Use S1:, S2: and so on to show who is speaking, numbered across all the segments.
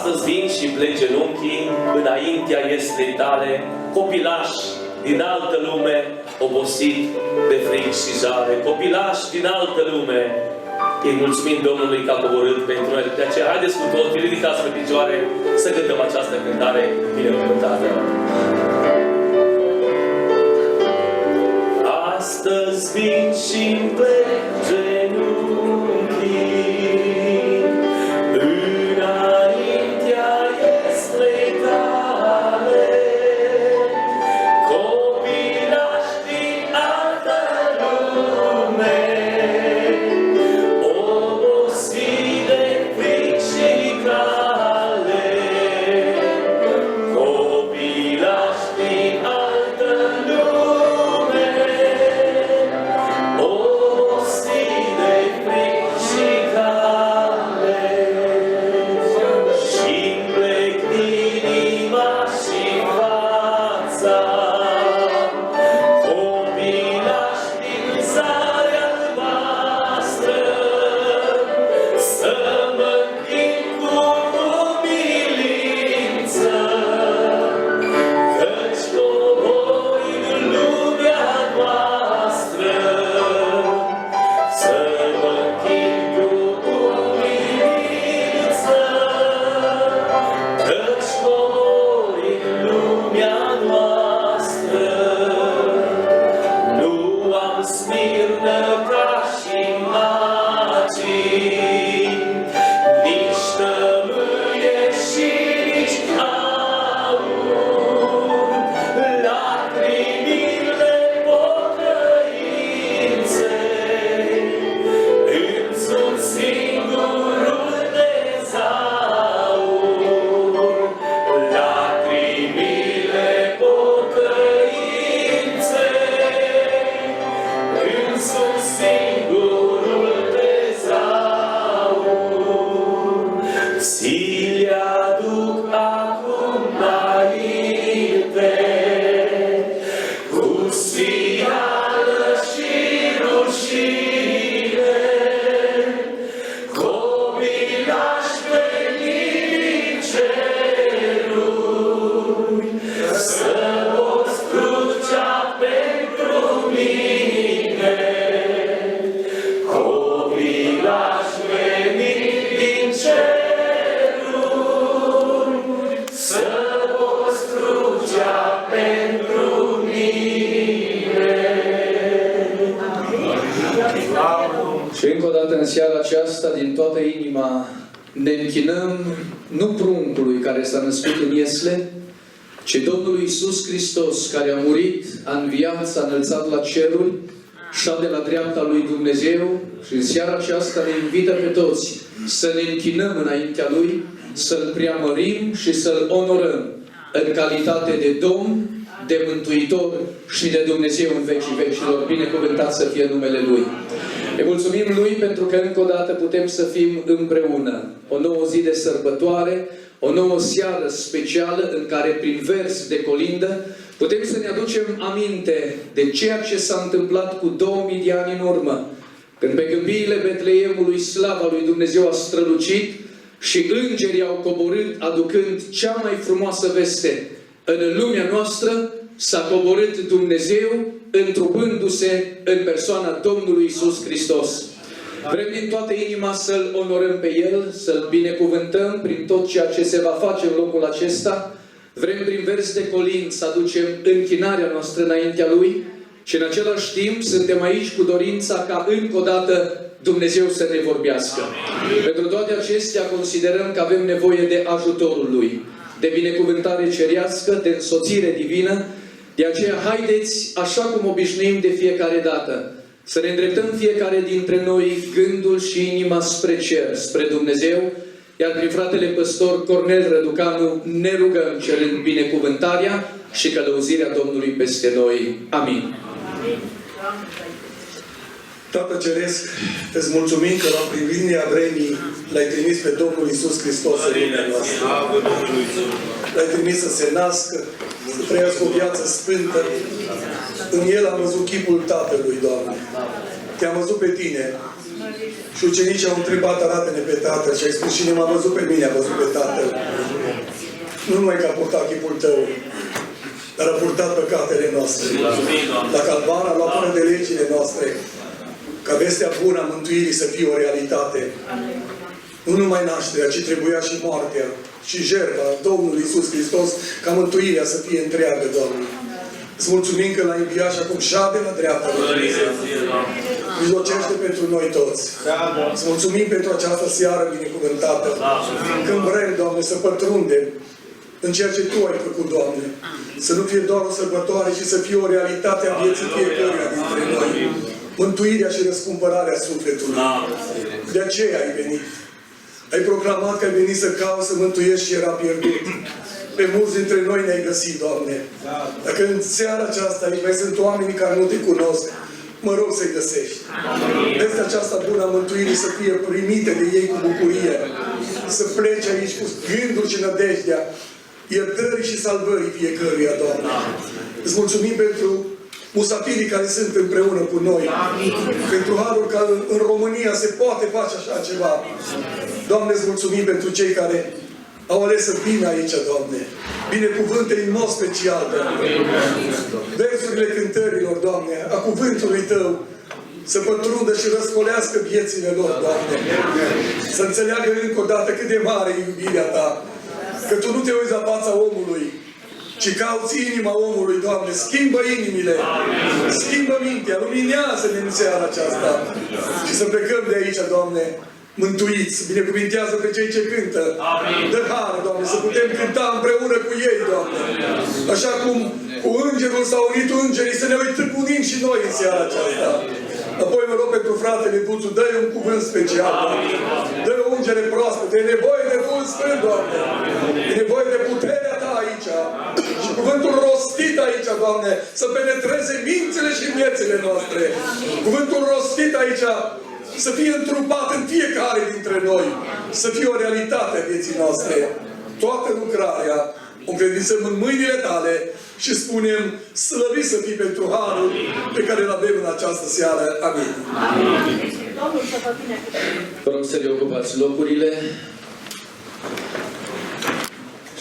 S1: Astăzi vin și plec genunchii înaintea ieslei tale, copilași din altă lume, obosit de fric și jale. Copilași din altă lume, îi mulțumim Domnului că a coborât pentru noi. De aceea, haideți cu toții, ridicați pe picioare, să cântăm această cântare binecuvântată. Astăzi vin și-mi plec genunchii înaintea ieslei tale, copilași din altă lume, obosiți de fric și cale, copilași din altă lume, obosiți de fric și cale, și-mi plec inima și fața, copilași din țara albastră, să mă închin cu umilință, căci cobori în lumea noastră, să mă închin cu umilință, căci cobori în lumea noastră. Nu am smirnă ca și magii, nici tămâie și nici aur, lacrimile pocăinței îmi sunt singurul tezaur, lacrimile pocăinței îmi sunt singurul tezaur. Ți le aduc acum înainte, cu sfială și rușine, copilași veniți din ceruri, să poți crucea pentru mine. Copilași veniți din ceruri, să poți crucea pentru mine.
S2: Și încă o dată în seara aceasta, din toată inima, ne închinăm nu pruncului care s-a născut în iesle, ci Domnului Iisus Hristos, care a murit, a înviat, s-a înălțat la ceruri, șade la dreapta lui Dumnezeu și în seara aceasta ne invită pe toți să ne închinăm înaintea Lui, să-L preamărim și să-L onorăm în calitate de Domn, de Mântuitor și de Dumnezeu în vecii vecilor. Binecuvântat să fie numele Lui. Îi mulțumim Lui pentru că încă o dată putem să fim împreună. O nouă zi de sărbătoare, o nouă seară specială în care prin vers de colindă putem să ne aducem aminte de ceea ce s-a întâmplat cu 2000 de ani în urmă, când pe câmpiile Betleemului slava lui Dumnezeu a strălucit și îngerii au coborât aducând cea mai frumoasă veste. În lumea noastră s-a coborât Dumnezeu întrupându-se în persoana Domnului Iisus Hristos. Vrem din toată inima să-L onorăm pe El, să-L binecuvântăm prin tot ceea ce se va face în locul acesta. Vrem prin vers de colind să aducem închinarea noastră înaintea Lui și în același timp suntem aici cu dorința ca încă o dată Dumnezeu să ne vorbească. Pentru toate acestea considerăm că avem nevoie de ajutorul Lui, de binecuvântare cerească, de însoțire divină. De aceea haideți, așa cum obișnuim de fiecare dată, să ne îndreptăm fiecare dintre noi gândul și inima spre cer, spre Dumnezeu, iar prin fratele păstor Cornel Răducanu ne rugăm cerând binecuvântarea și călăuzirea Domnului peste noi. Amin.
S3: Tată Ceresc, îți mulțumim că la privirea vremii L-ai trimis pe Domnul Iisus Hristos în lumea noastră. L-ai trimis să se nască, să trăiască o viață sfântă. În El am văzut chipul Tatălui, Doamne. Te-am văzut pe Tine, Și ucenicii au întrebat, arată-ne pe Tatăl. Și ai spus, cine m-a văzut pe mine, a văzut pe Tatăl. Nu numai că a purtat chipul tău, dar a purtat păcatele noastre. La Calvar a luat până de legile noastre, ca vestea bună a mântuirii să fie o realitate. Nu numai nașterea, ci trebuia și moartea și jertfa Domnului Iisus Hristos, ca mântuirea să fie întreagă, Doamne. Îți mulțumim că l-ai înviat și acum șade la dreapta lui Dumnezeu. Mijlocește pentru noi toți. Îți mulțumim pentru această seară binecuvântată. Când vrem, Doamne, să pătrundem în ceea ce Tu ai făcut, Doamne. Să nu fie doar o sărbătoare, ci să fie o realitate a vieții fiecăruia dintre noi. Mântuirea și răscumpărarea sufletului. De aceea ai venit. Ai proclamat că ai venit să cauți, să mântuiești și era pierdut. Pe mulți dintre noi ne-ai găsit, Doamne. Dacă în seara aceasta aici mai sunt oamenii care nu Te cunosc, mă rog să-i găsești. Vestea aceasta bună a mântuirii să fie primite de ei cu bucurie. Să plece aici cu gândul și nădejdea iertării și salvării fiecăruia, Doamne. Îți mulțumim pentru musafirii care sunt împreună cu noi. Pentru harul că în România se poate face așa ceva. Doamne, îți mulțumim pentru cei care au ales să vină aici, Doamne. Binecuvânte în mod special, Doamne. Versurile cântărilor, Doamne, a cuvântului Tău, să pătrundă și răscolească viețile lor, Doamne. Să înțeleagă încă o dată cât de mare e iubirea Ta. Că Tu nu te uiți la fața omului, ci cauți inima omului, Doamne. Schimbă inimile. Schimbă mintea. Luminează-ne în seara aceasta. Și să plecăm de aici, Doamne, mântuiți. Binecuvintează pe cei ce cântă. Dă har, Doamne, să putem cânta împreună cu ei, Doamne. Așa cum cu îngerul s-au unit îngerii, să ne unim și noi în seara aceasta. Apoi mă rog pentru fratele Buțu, dă-i un cuvânt special, Doamne. Dă-i o ungere proaspătă. E nevoie de Duhul Sfânt, Doamne. E nevoie de puterea Ta aici. Și cuvântul rostit aici, Doamne, să penetreze mințile și viețile noastre. Cuvântul rostit aici să fie întrupat în fiecare dintre noi. Să fie o realitate a vieții noastre. Toată lucrarea o încredințăm în mâinile Tale și spunem, slăvit să fii pentru harul pe care îl avem în această seară. Amin.
S2: Vă rog să reocupați locurile.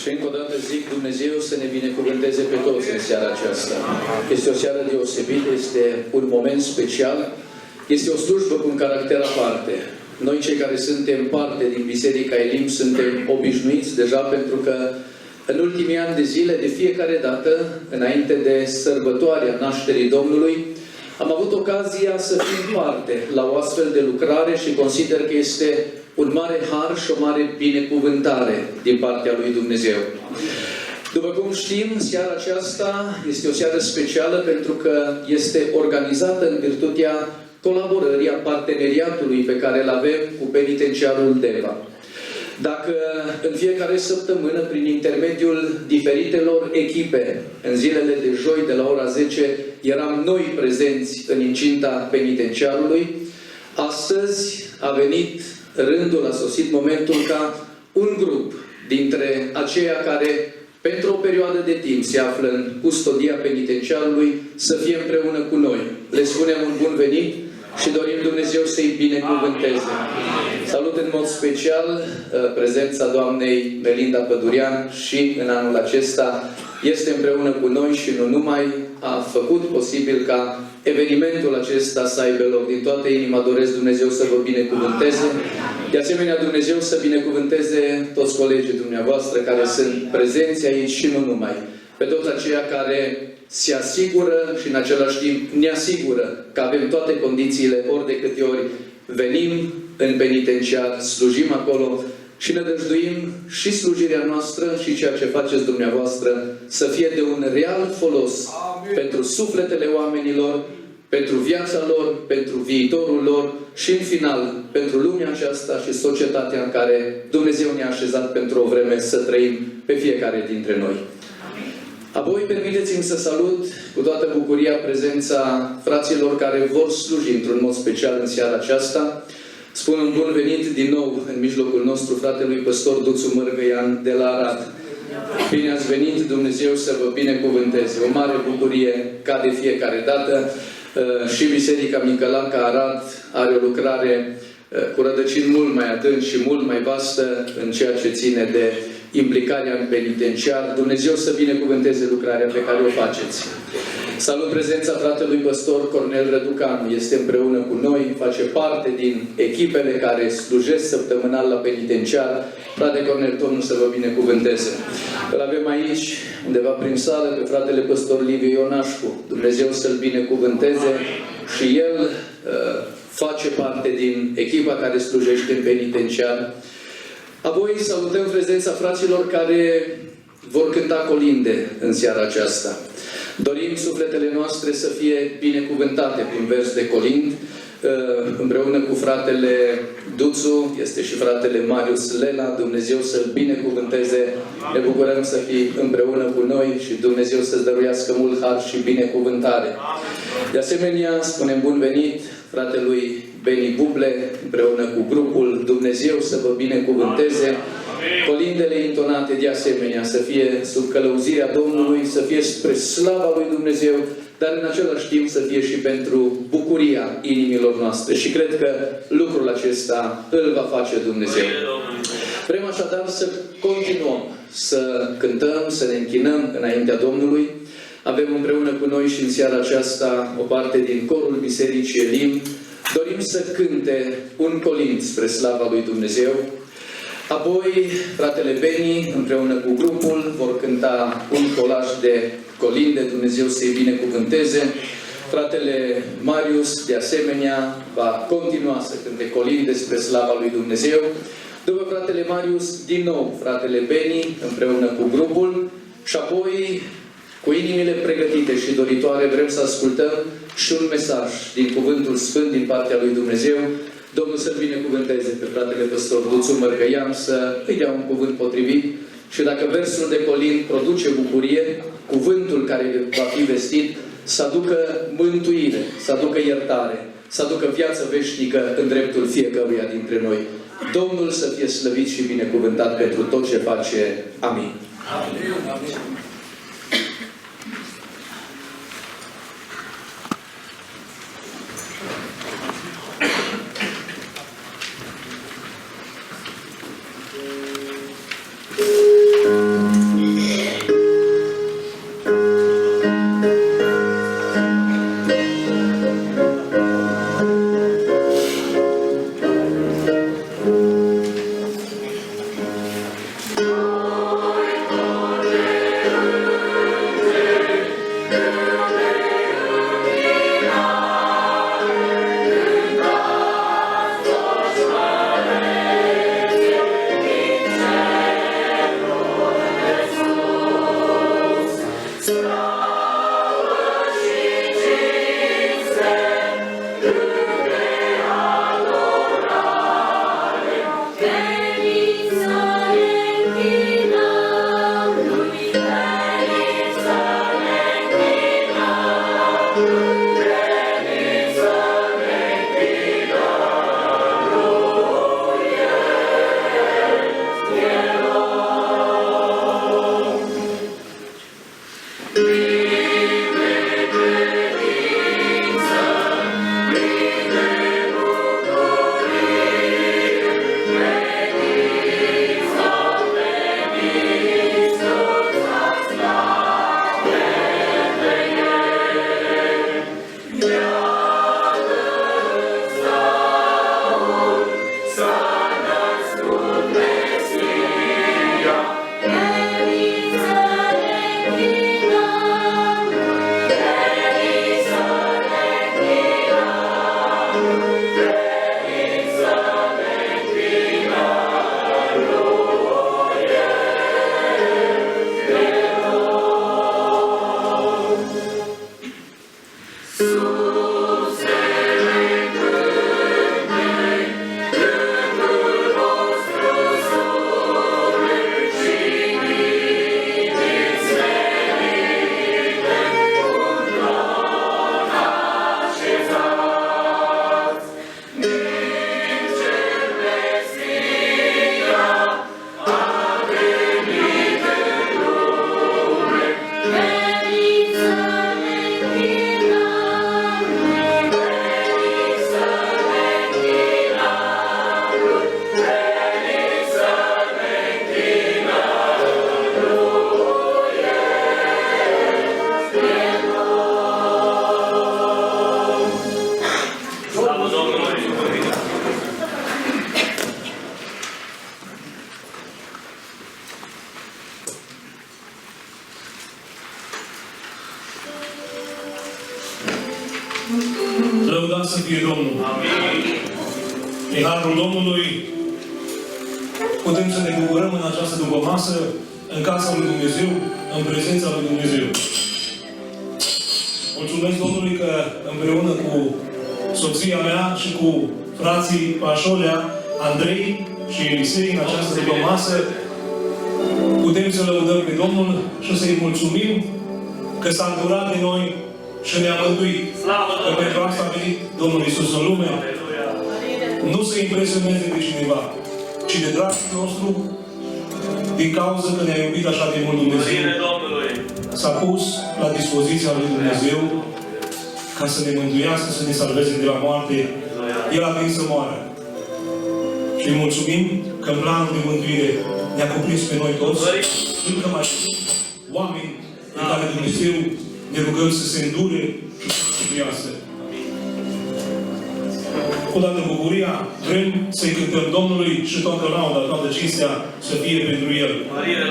S2: Și încă o dată zic, Dumnezeu să ne binecuvânteze pe toți în seara aceasta. Este o seară deosebită, este un moment special, este o slujbă cu un caracter aparte. Noi, cei care suntem parte din Biserica Elim, suntem obișnuiți deja pentru că în ultimii ani de zile, de fiecare dată, înainte de sărbătoarea nașterii Domnului, am avut ocazia să fim parte la o astfel de lucrare și consider că este un mare har și o mare binecuvântare din partea lui Dumnezeu. După cum știm, seara aceasta este o seară specială pentru că este organizată în virtutea colaborării, a parteneriatului pe care îl avem cu penitenciarul Deva. Dacă în fiecare săptămână, prin intermediul diferitelor echipe, în zilele de joi de la ora 10, eram noi prezenți în incinta penitenciarului, astăzi a venit rândul, a sosit momentul ca un grup dintre aceia care pentru o perioadă de timp se află în custodia penitenciarului să fie împreună cu noi. Le spunem un bun venit și dorim Dumnezeu să-i binecuvânteze. Salut în mod special prezența doamnei Melinda Pădurean și în anul acesta este împreună cu noi și nu numai a făcut posibil ca evenimentul acesta să aibă loc. Din toată inima doresc Dumnezeu să vă binecuvânteze. De asemenea, Dumnezeu să binecuvânteze toți colegii dumneavoastră care sunt prezenți aici și nu numai. Pe toți aceia care se asigură și în același timp ne asigură că avem toate condițiile ori de câte ori venim în penitenciar, slujim acolo și ne dăjduim și slujirea noastră și ceea ce faceți dumneavoastră să fie de un real folos pentru sufletele oamenilor, pentru viața lor, pentru viitorul lor și, în final, pentru lumea aceasta și societatea în care Dumnezeu ne-a așezat pentru o vreme să trăim pe fiecare dintre noi. Apoi, permiteți-mi să salut cu toată bucuria prezența fraților care vor sluji într-un mod special în seara aceasta. Spun un bun venit din nou în mijlocul nostru fratelui păstor Duțu Mărgăian de la Arad. Bine ați venit, Dumnezeu să vă binecuvânteze. O mare bucurie ca de fiecare dată. Și Biserica Micălaca Arad are o lucrare cu rădăcini mult mai adânci și mult mai vastă în ceea ce ține de implicarea în penitenciar. Dumnezeu să binecuvânteze lucrarea pe care o faceți. Salut prezența fratelui păstor Cornel Răducanu. Este împreună cu noi, face parte din echipele care slujesc săptămânal la penitenciar. Frate Cornel, Domnul să vă binecuvânteze. Îl avem aici, undeva prin sală, pe fratele păstor Liviu Ionașcu. Dumnezeu să-l binecuvânteze și el face parte din echipa care slujește în penitenciar. Apoi salutăm prezența fraților care vor cânta colinde în seara aceasta. Dorim sufletele noastre să fie binecuvântate cu un vers de colind, împreună cu fratele Duțu, este și fratele Marius Lela. Dumnezeu să-l binecuvânteze. Ne bucurăm să fii împreună cu noi și Dumnezeu să-ți dăruiască mult har și binecuvântare. De asemenea, spunem bun venit fratelui Beni Buble, împreună cu grupul. Dumnezeu să vă binecuvânteze. Colindele intonate de asemenea să fie sub călăuzirea Domnului, să fie spre slava lui Dumnezeu, dar în același timp să fie și pentru bucuria inimilor noastre. Și cred că lucrul acesta îl va face Dumnezeu. Vrem așadar să continuăm, să cântăm, să ne închinăm înaintea Domnului. Avem împreună cu noi și în seara aceasta o parte din corul Bisericii Elim. Dorim să cânte un colind spre slava lui Dumnezeu. Apoi, fratele Beni, împreună cu grupul, vor cânta un colaj de colinde. Dumnezeu să-i binecuvânteze. Fratele Marius, de asemenea, va continua să cânte colinde spre slava lui Dumnezeu. După fratele Marius, din nou, fratele Beni, împreună cu grupul. Și apoi, cu inimile pregătite și doritoare, vrem să ascultăm și un mesaj din Cuvântul Sfânt din partea lui Dumnezeu. Domnul să-l binecuvânteze pe fratele păstor Duțu Mărgăian, să îi dea un cuvânt potrivit și dacă versul de colind produce bucurie, cuvântul care va fi vestit să aducă mântuire, să aducă iertare, să aducă viață veșnică în dreptul fiecăruia dintre noi. Domnul să fie slăvit și binecuvântat pentru tot ce face. Amin. Amin. Amin.
S4: Noi, Lăudat să fie Domnul! Prin harul Domnului putem să ne bucurăm în această dupămasă, în casa lui Dumnezeu, în prezența lui Dumnezeu. Mulțumesc Domnului că împreună cu soția mea și cu frații Pașolea, Andrei și Elisei în această dupămasă putem să lăudăm pe Domnul și să-i mulțumim că s-a îndurat de noi și ne-a mântuit. Că pentru asta a venit Domnul Iisus în lume. Nu să impresioneze pe cineva, ci de dragul nostru, din cauza că ne-a iubit așa de mult Dumnezeu, s-a pus la dispoziția lui Dumnezeu ca să ne mântuiască, să ne salveze de la moarte. El a venit să moară. Și îi mulțumim că în planul de mântuire ne-a cuprins pe noi toți, încă mai sunt oameni în care Dumnezeu ne rugăm să se îndure și să se mântuiască. Odată bucuria, vrem să-i cântăm Domnului și toată lauda, toată cinstea să fie pentru El.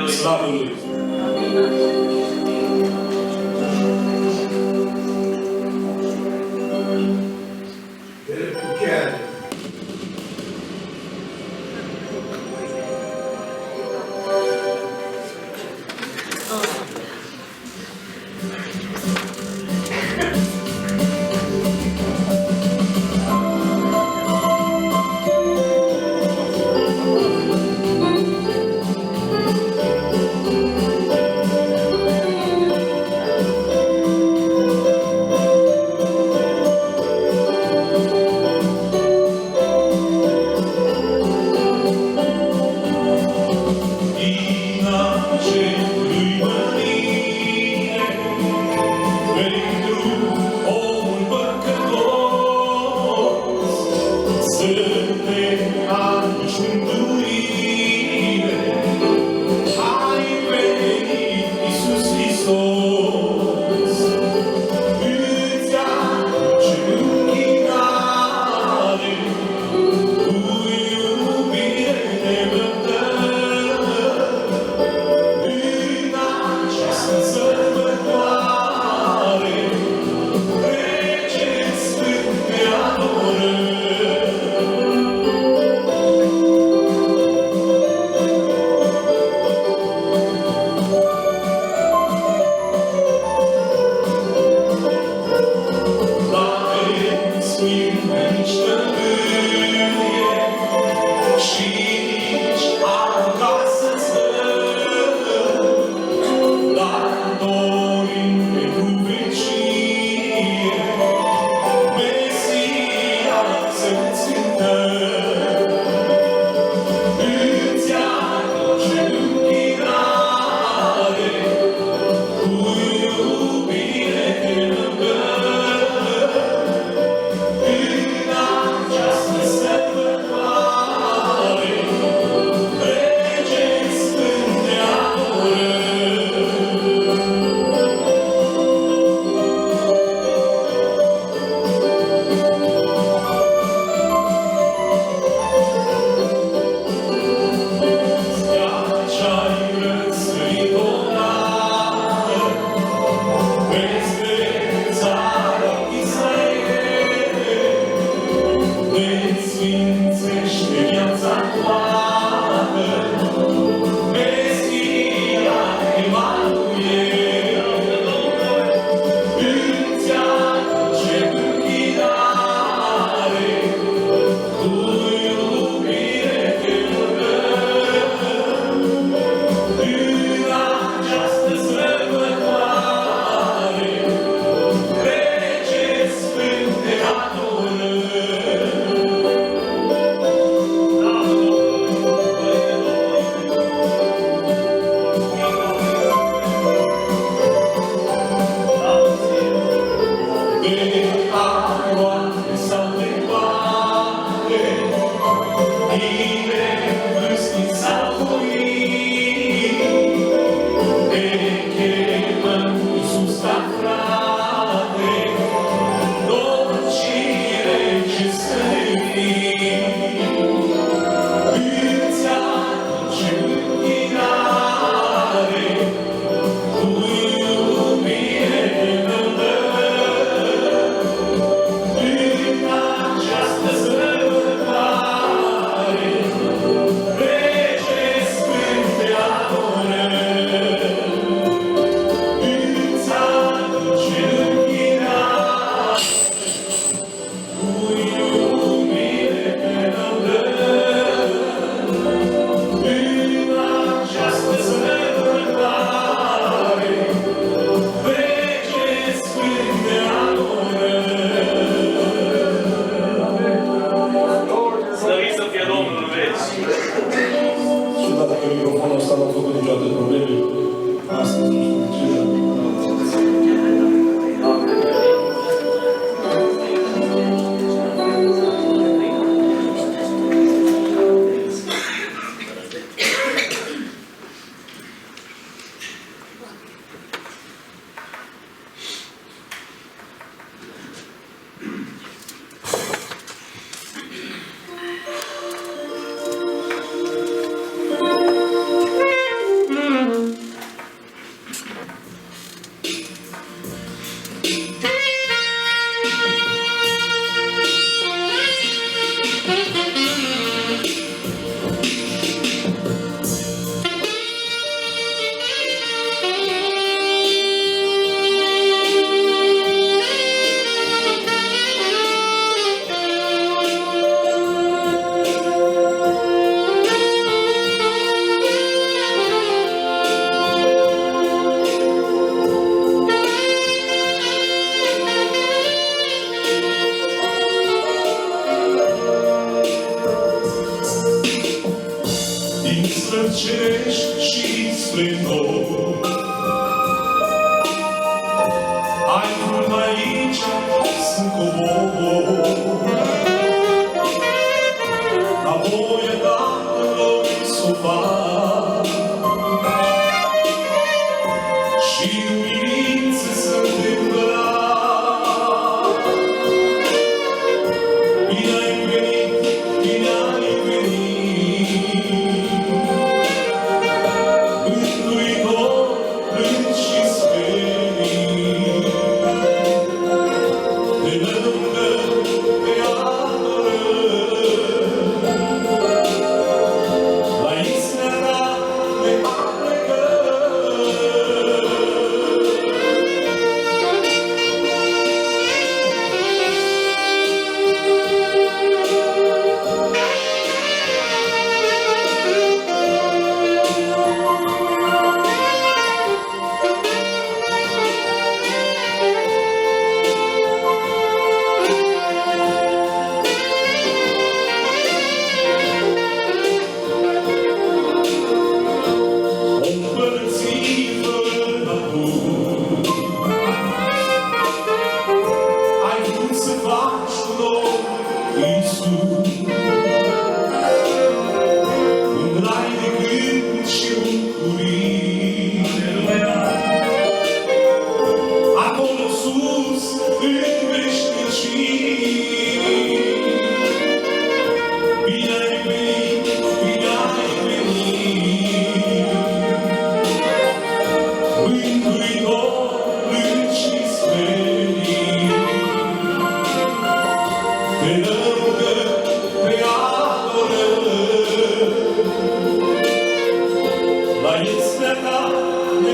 S4: Slavă Lui! spre noi. Ai vrut aici să cobor, ca voia Tatălui s-o fac, și umilință să te împărat. Bine ai venit, bine ai venit, Mântuitor, plâns și smerit. Te lăudăm, te adorăm, la isla ta ne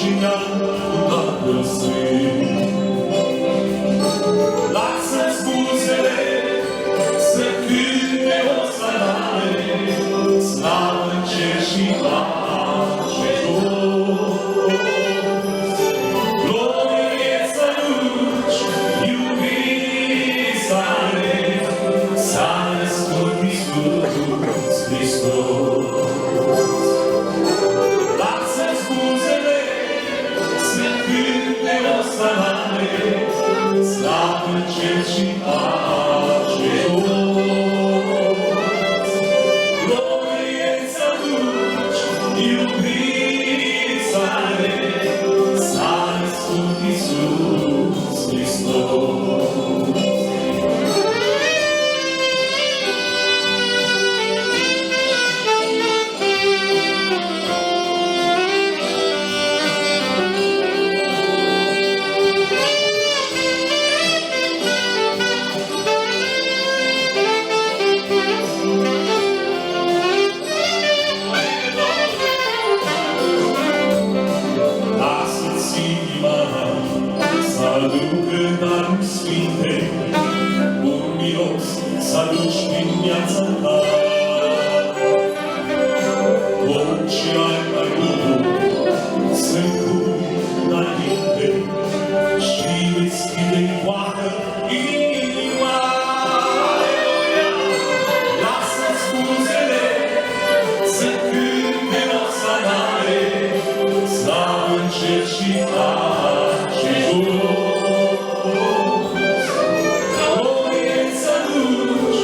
S4: și neam cu Tatăl Sfânt. Lasă scuzele să cânte o salare, slavă în cer și pace jos. Glorie să duci, iubirii sale, s-a născut Iisus Hristos. Lasă scuzele să cânte o salare, slavă în cer și pace jos. Glorie să duci, iubirii sale, s-a născut Iisus Hristos. Lasă-ți inima să aducă daruri sfinte, un miros să aduci prin viața ta. Orice ai mai bun să-mi pui înainte și deschide-i poartă inima. Lasă scuzele să cânte o salare, slavă în cer și pace jos. Glorie să duci,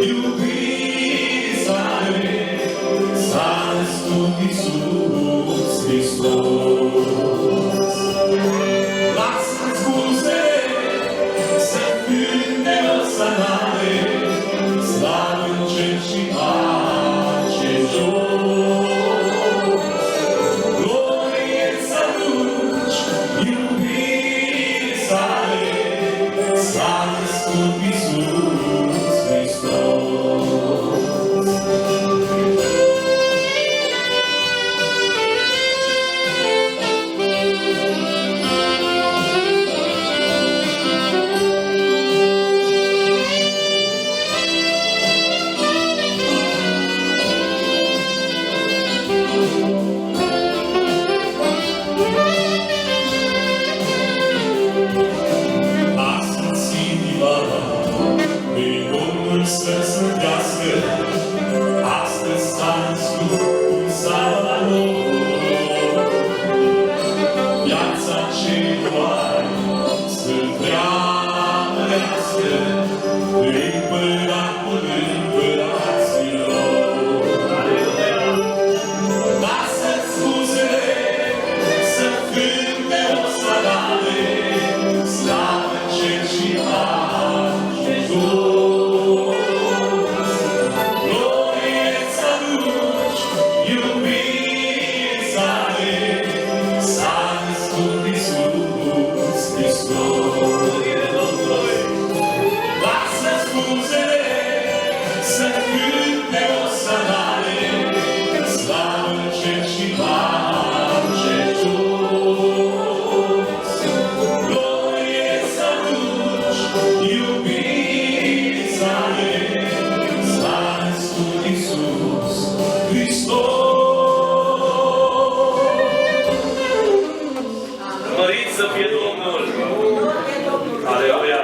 S4: iubirii sale, s-a născut Iisus Hristos. Lasă scuzele să cânte o salare, slavă în cer și pace jos. Glorie să duci, iubirii sale, s-a născut Iisus Hristos. Lasă-ți inima pe Domnul să slăvească, astăzi s-a născut un Salvator. Viața celor să preamărească Împăratul împăraților. Lasă scuzele să cânte o salare, slavă în cer și pace jos. Glorie să duci, iubirii sale, s-a născut Iisus Hristos. Lasă scuzele să cânte o salare, slavă în cer și pace jos. Glorie să duci, iubirii sale, s-a născut Iisus Hristos.
S1: Mărit să fie Domnul! Aleluia!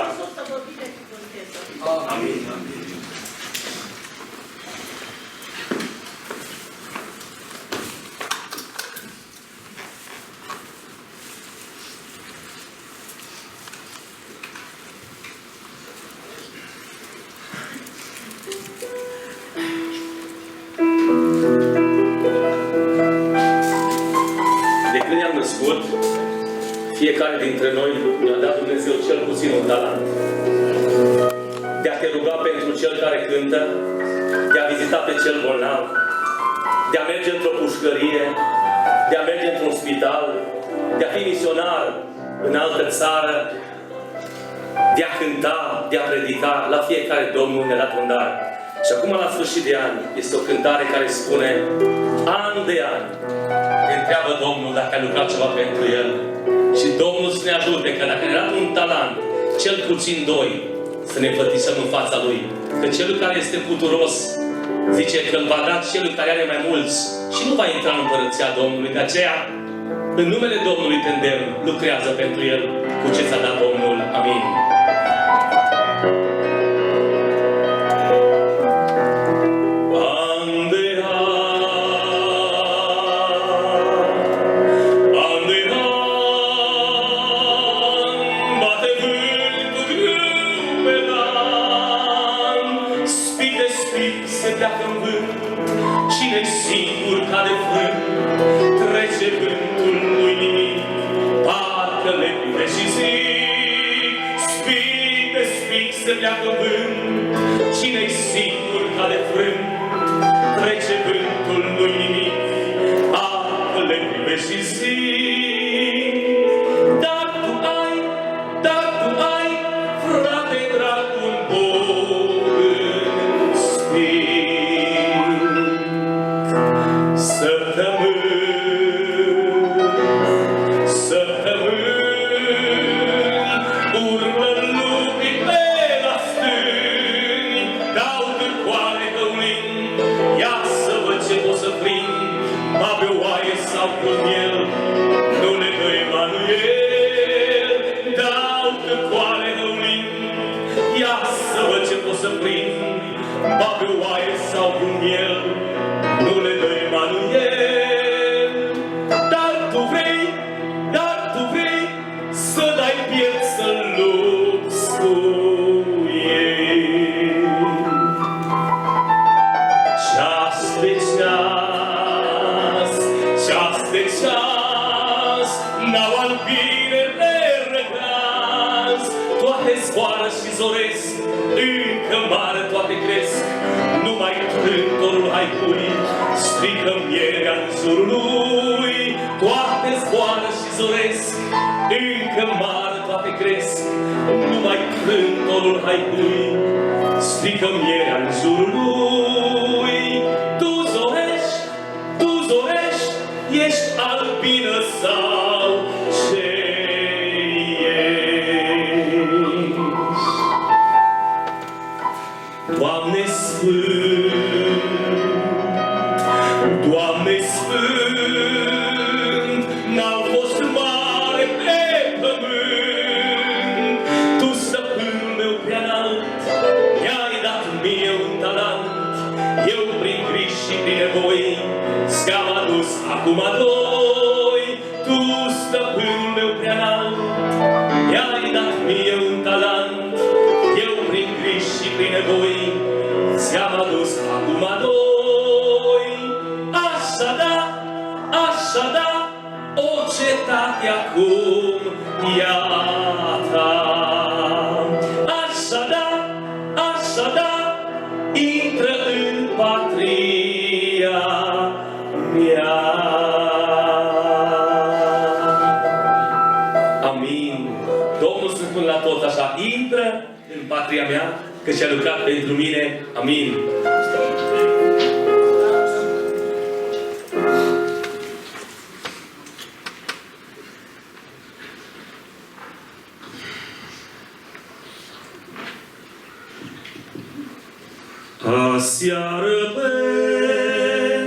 S1: Amin. De când ne-am născut, fiecare dintre noi ne-a dat Dumnezeu cel puțin un talent. De a te ruga pentru cel care cântă, de a vizita pe cel bolnav, de a merge într-o pușcărie, de a merge într-un spital, de a fi misionar în altă țară, de a cânta, de a predica. La fiecare Domnul ne-a dat un dar. Și acum, la sfârșit de an, este o cântare care spune: an de an, în întreabă Domnul dacă a lucrat ceva pentru el. Și Domnul să ne ajute că dacă ne-a dat un talent, cel puțin 2, să ne pătișăm în fața Lui. Că celul care este puturos, zice că îl va da celul care are mai mulți și nu va intra în împărăția Domnului. De aceea, în numele Domnului te îndemn, lucrează pentru el cu ce ți-a dat Domnul. Amin.
S5: Cine-i singur ca de frânt, trece vântul, nu-i nimic, parcă le privești și zic, spic de spic se pleacă vânt. Cine-i singur ca de frânt, trece vântul, nu-i nimic, parcă le privești și zic. Dar tu ai, frate drag, un Bog în spic. Săptămâni, urmă lumii pe la stâni, dau târcoale căulind, ia să văd ce pot să prind, ba pe oaie sau cu miel, nu le dă Emanuel. Dau târcoale căulind, ia să văd ce pot să prind, ba pe oaie sau cu miel, nu le dă Emanuel. Dar tu vrei să dai piept să-l lupți cu ei. Ceas de ceas, n-au albinele răgaz, toate zboară și zoresc, încă mare toate cresc, numai trântorul haicui strică mierea în jurul lui. Toate zboară și zoresc, încă mare toate cresc, numai trântorul haicui strică mierea în jurul lui. Tu zorești, ești albină sau ce ești? Doamne Sfânt, n-au fost mare pe pământ. Tu, stăpânul meu prea înalt, mi-ai dat mie un talent. Eu prin griji și prin nevoi ți-am adus acum 2. Tu, stăpânul meu prea înalt, mi-ai dat mie un talent. Eu prin griji și prin nevoi ți-am adus acum 2. Așa da, o cetate acum e a ta. Așa da, intră în patria mea. Amin. Domnul să spun la tot așa, intră în patria mea, că și-a lucrat pentru mine. Amin. Aseară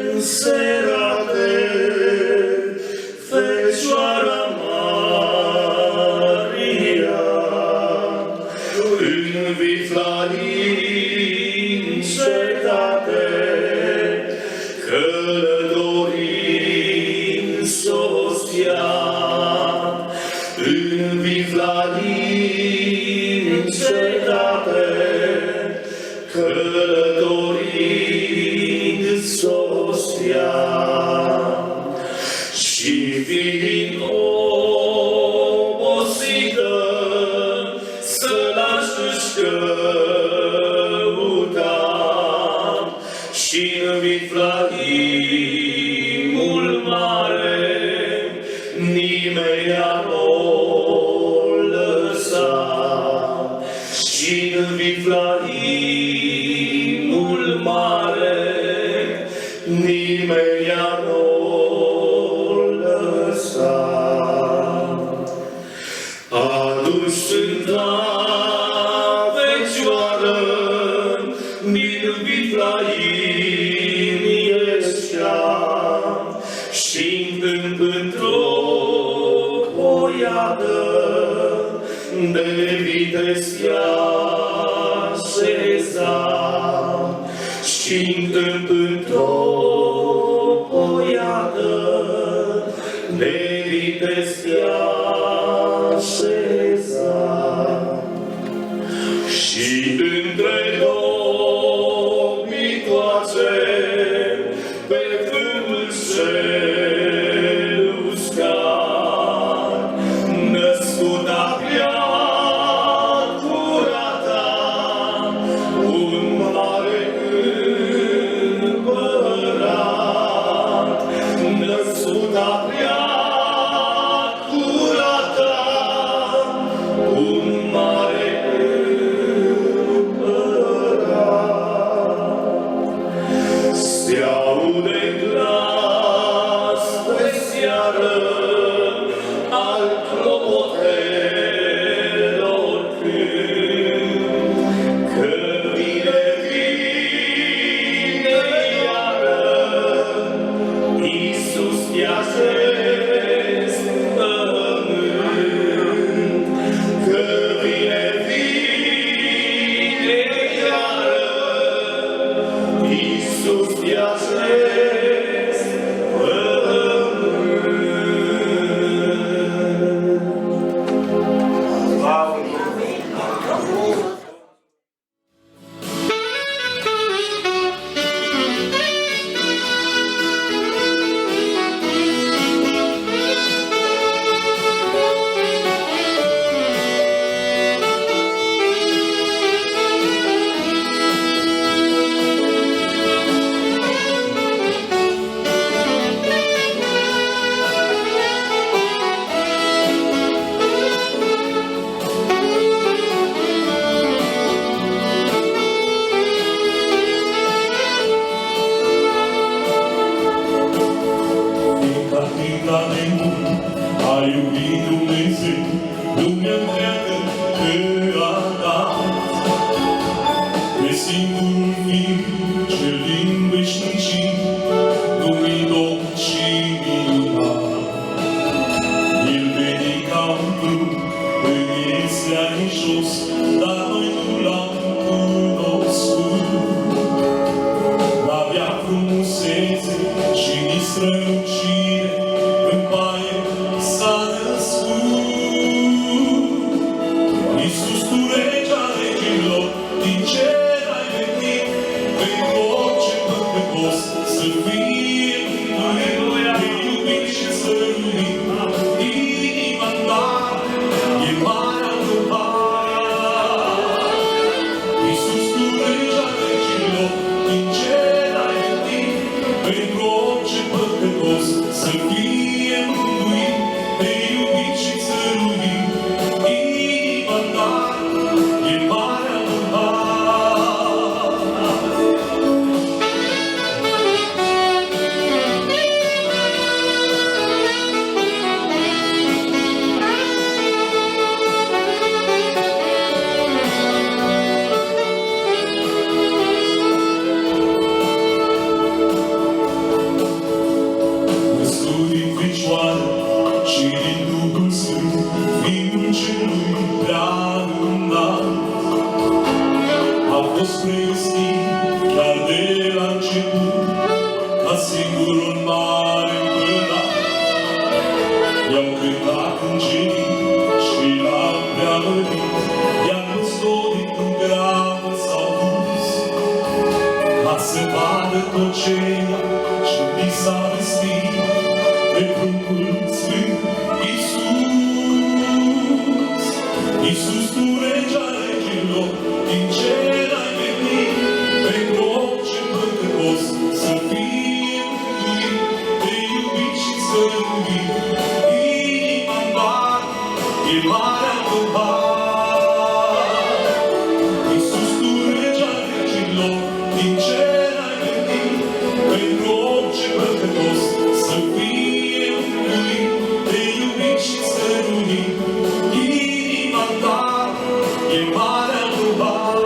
S5: penserate, Fecioara Maria, în Viflaim cetate, călătorim s-ostia. În Viflaim cetate, călătorind s-ostia, și fiind obosită să lași căuta, și în Viflaimul mare nimeni nu lăsa, și în Viflaimul mare nimeni nu iată, de vitezi așeza, și întâmplă-o, iată, de vitezi așeza, și între dobitoace pe câmpul cel uscat, născuta prea curata, un mare împărat, născuta prea curata, un mare împărat. Se aude glas pe seară al clopotelor cânt, că vine iară Iisus de acest pământ, că vine iară Iisus de acest pământ. Fiindcă atâta de mult a iubit Dumnezeu lumea întreagă că a dat pe singurul Fiu cel din veșnicii, numit Domn și minunat. El veni ca un plug în Ieslea în jos, dar noi nu l-am cunoscut. N-avea frumusețe și nici strălucire, în paie s-a născut. Iisus, tu regi al regilor, din cer ai venit, pentru orice păcătos să fie mântuit, te iubim și săruit. Inima ta e marea întâmplare. Iisus, tu regi al regilor, din cer ai venit, pentru orice păcătos să fie mântuit, te iubim și săruit. Inima ta e marea Născut din Fecioară și din Duhul Sfânt, Fiul Celui prea înalt, a fost pregătit chiar de la început, ca singurul mare împărat. I-au cântat îngerii și l-au preamărit, iar păstorii în grabă s-au dus, ca să vadă tot ceea ce li s-a vestit de pruncul Sfânt Iisus. Iisus, tu regi al regilor, din cer ai venit, pentru orice păcătos să fie mântuit, te iubim și săruit. Inima ta e marea întâmplare. Iisus, tu regi al regilor, din cer ai venit, pentru orice păcătos să fie mântuit, te iubim și săruit. Inima ta e marea întâmplare.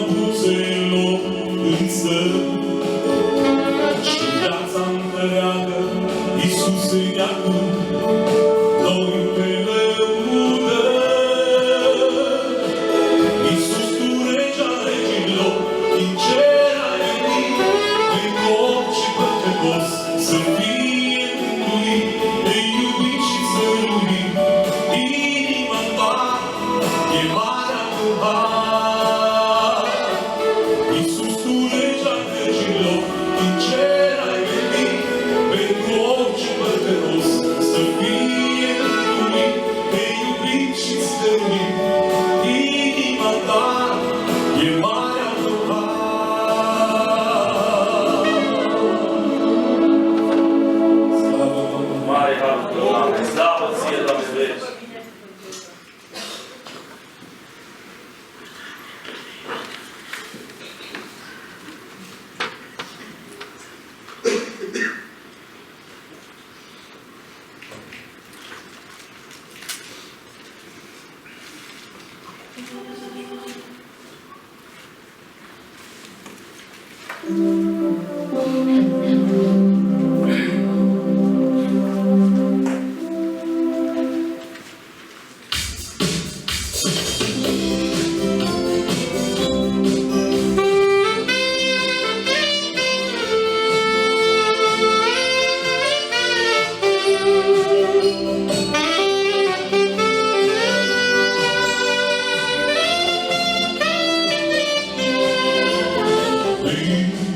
S4: buzelor însă și viața întreagă Iisuse de acum noi pe lăudă. Iisus, tu regea regilor, din cer ai venit, pentru orice păcătos să fie mântuit, de iubit și stăruit. Inima ta e marea tu har. Iisus, tu regea regilor, din cer ai venit, pentru orice păcătos să fie mântuit, de iubit și stăruit. Inima ta e marea tu har. Slavă Domnului!
S1: Mare har, Doamne, slavă ție, Doamne, veci!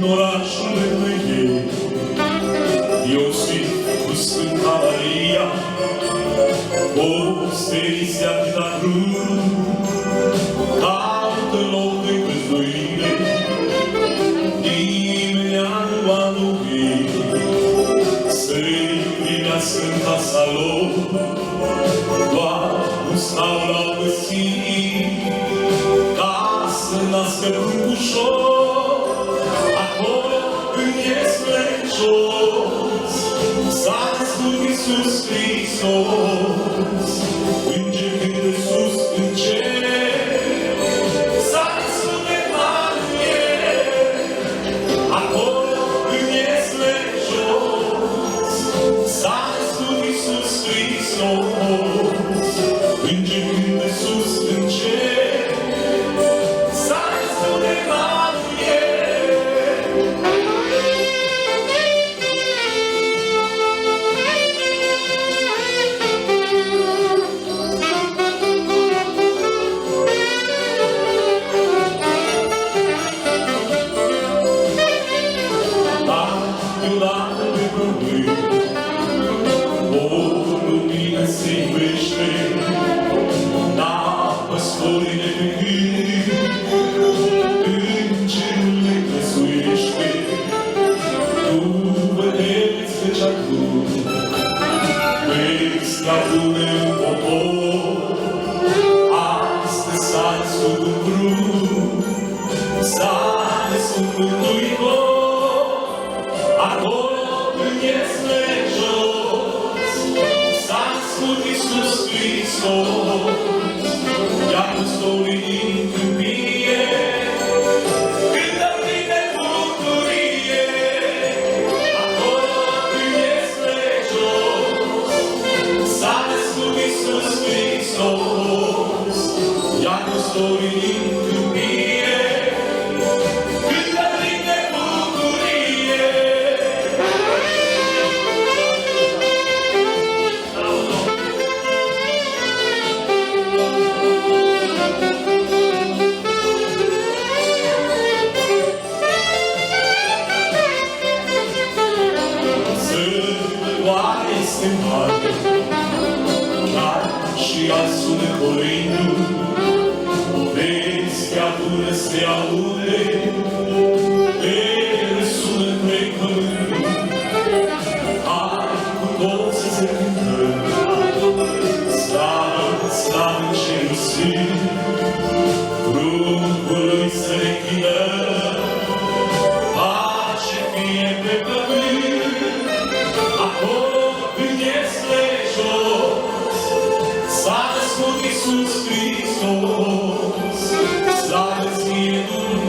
S4: În orașul Betlehem, Iosif cu Sfânta Maria, ostenii se atâta drum, caută loc de găzduire, nimeni nu a numit, să-i primească în casa lor, doar un stau l-au găsit, ca să nască ușor. Acolo când ești plencios, s-a născut Iisus Hristos. Înger cântă sus în cer, s-a născut Emanuel. Acolo când ești plencios, s-a născut Iisus Hristos. Înger cântă sus în cer, s-a născut Emanuel. Deodată pe pământ o lumină se iubește, da, păstorii de pe gând, în cerul le găsuiește. Tu vedeți căci acum vezi ca pune în popor, astăzi s-a născut un brun, s-a născut Mântuitor. Acolo când ești plencios, s-a născut Iisus Hristos. Ia păstorii din câmpie, cântă plin de bucurie. Acolo când ești plencios, s-a născut Iisus Hristos. Ia păstorii din câmpie, cântă plin de bucurie. Sărbătoare este mare, chiar și asune colindu, vestea bună se aude, pe răsună întreg pământul. Hai cu toți să cântăm, slavă, slavă în cerul sfânt, pruncului să ne închinăm, pace fie pe pământ. Acolo când ești plencios, s-a născut Iisus Hristos. Slavă ție, Dumnezeu!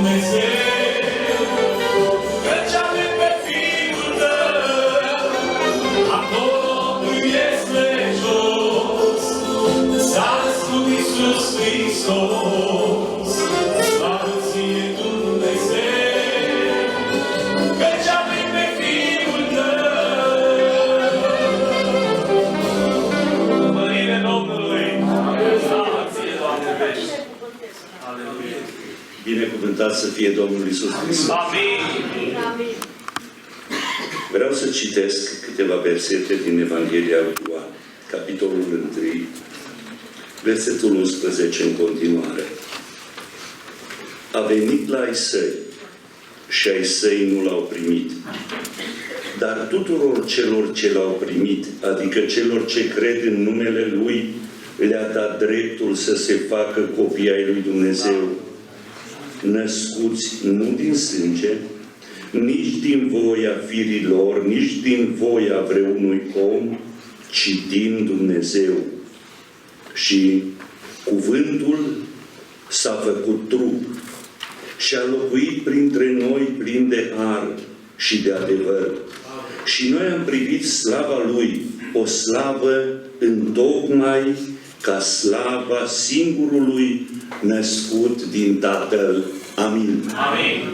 S4: Hristos, slavă ție Dumnezeu, căci a primit pe Fiul Tău.
S1: Mărire Domnului! Slavă ție, Doamne, veci! Aleluia!
S6: Binecuvântat să fie Domnul Iisus Hristos.
S1: Amin!
S6: Vreau să citesc câteva versete din Evanghelia lui Ioan, capitolul 1, versetul 11 în continuare. A venit la ai săi și ai săi nu l-au primit. Dar tuturor celor ce l-au primit, adică celor ce cred în numele Lui, le-a dat dreptul să se facă copii ai lui Dumnezeu, născuți nu din sânge, nici din voia firilor, nici din voia vreunui om, ci din Dumnezeu. Și cuvântul s-a făcut trup și a locuit printre noi plin de har și de adevăr. Și noi am privit slava Lui, o slavă întocmai ca slava singurului născut din Tatăl. Amin.
S1: Amin!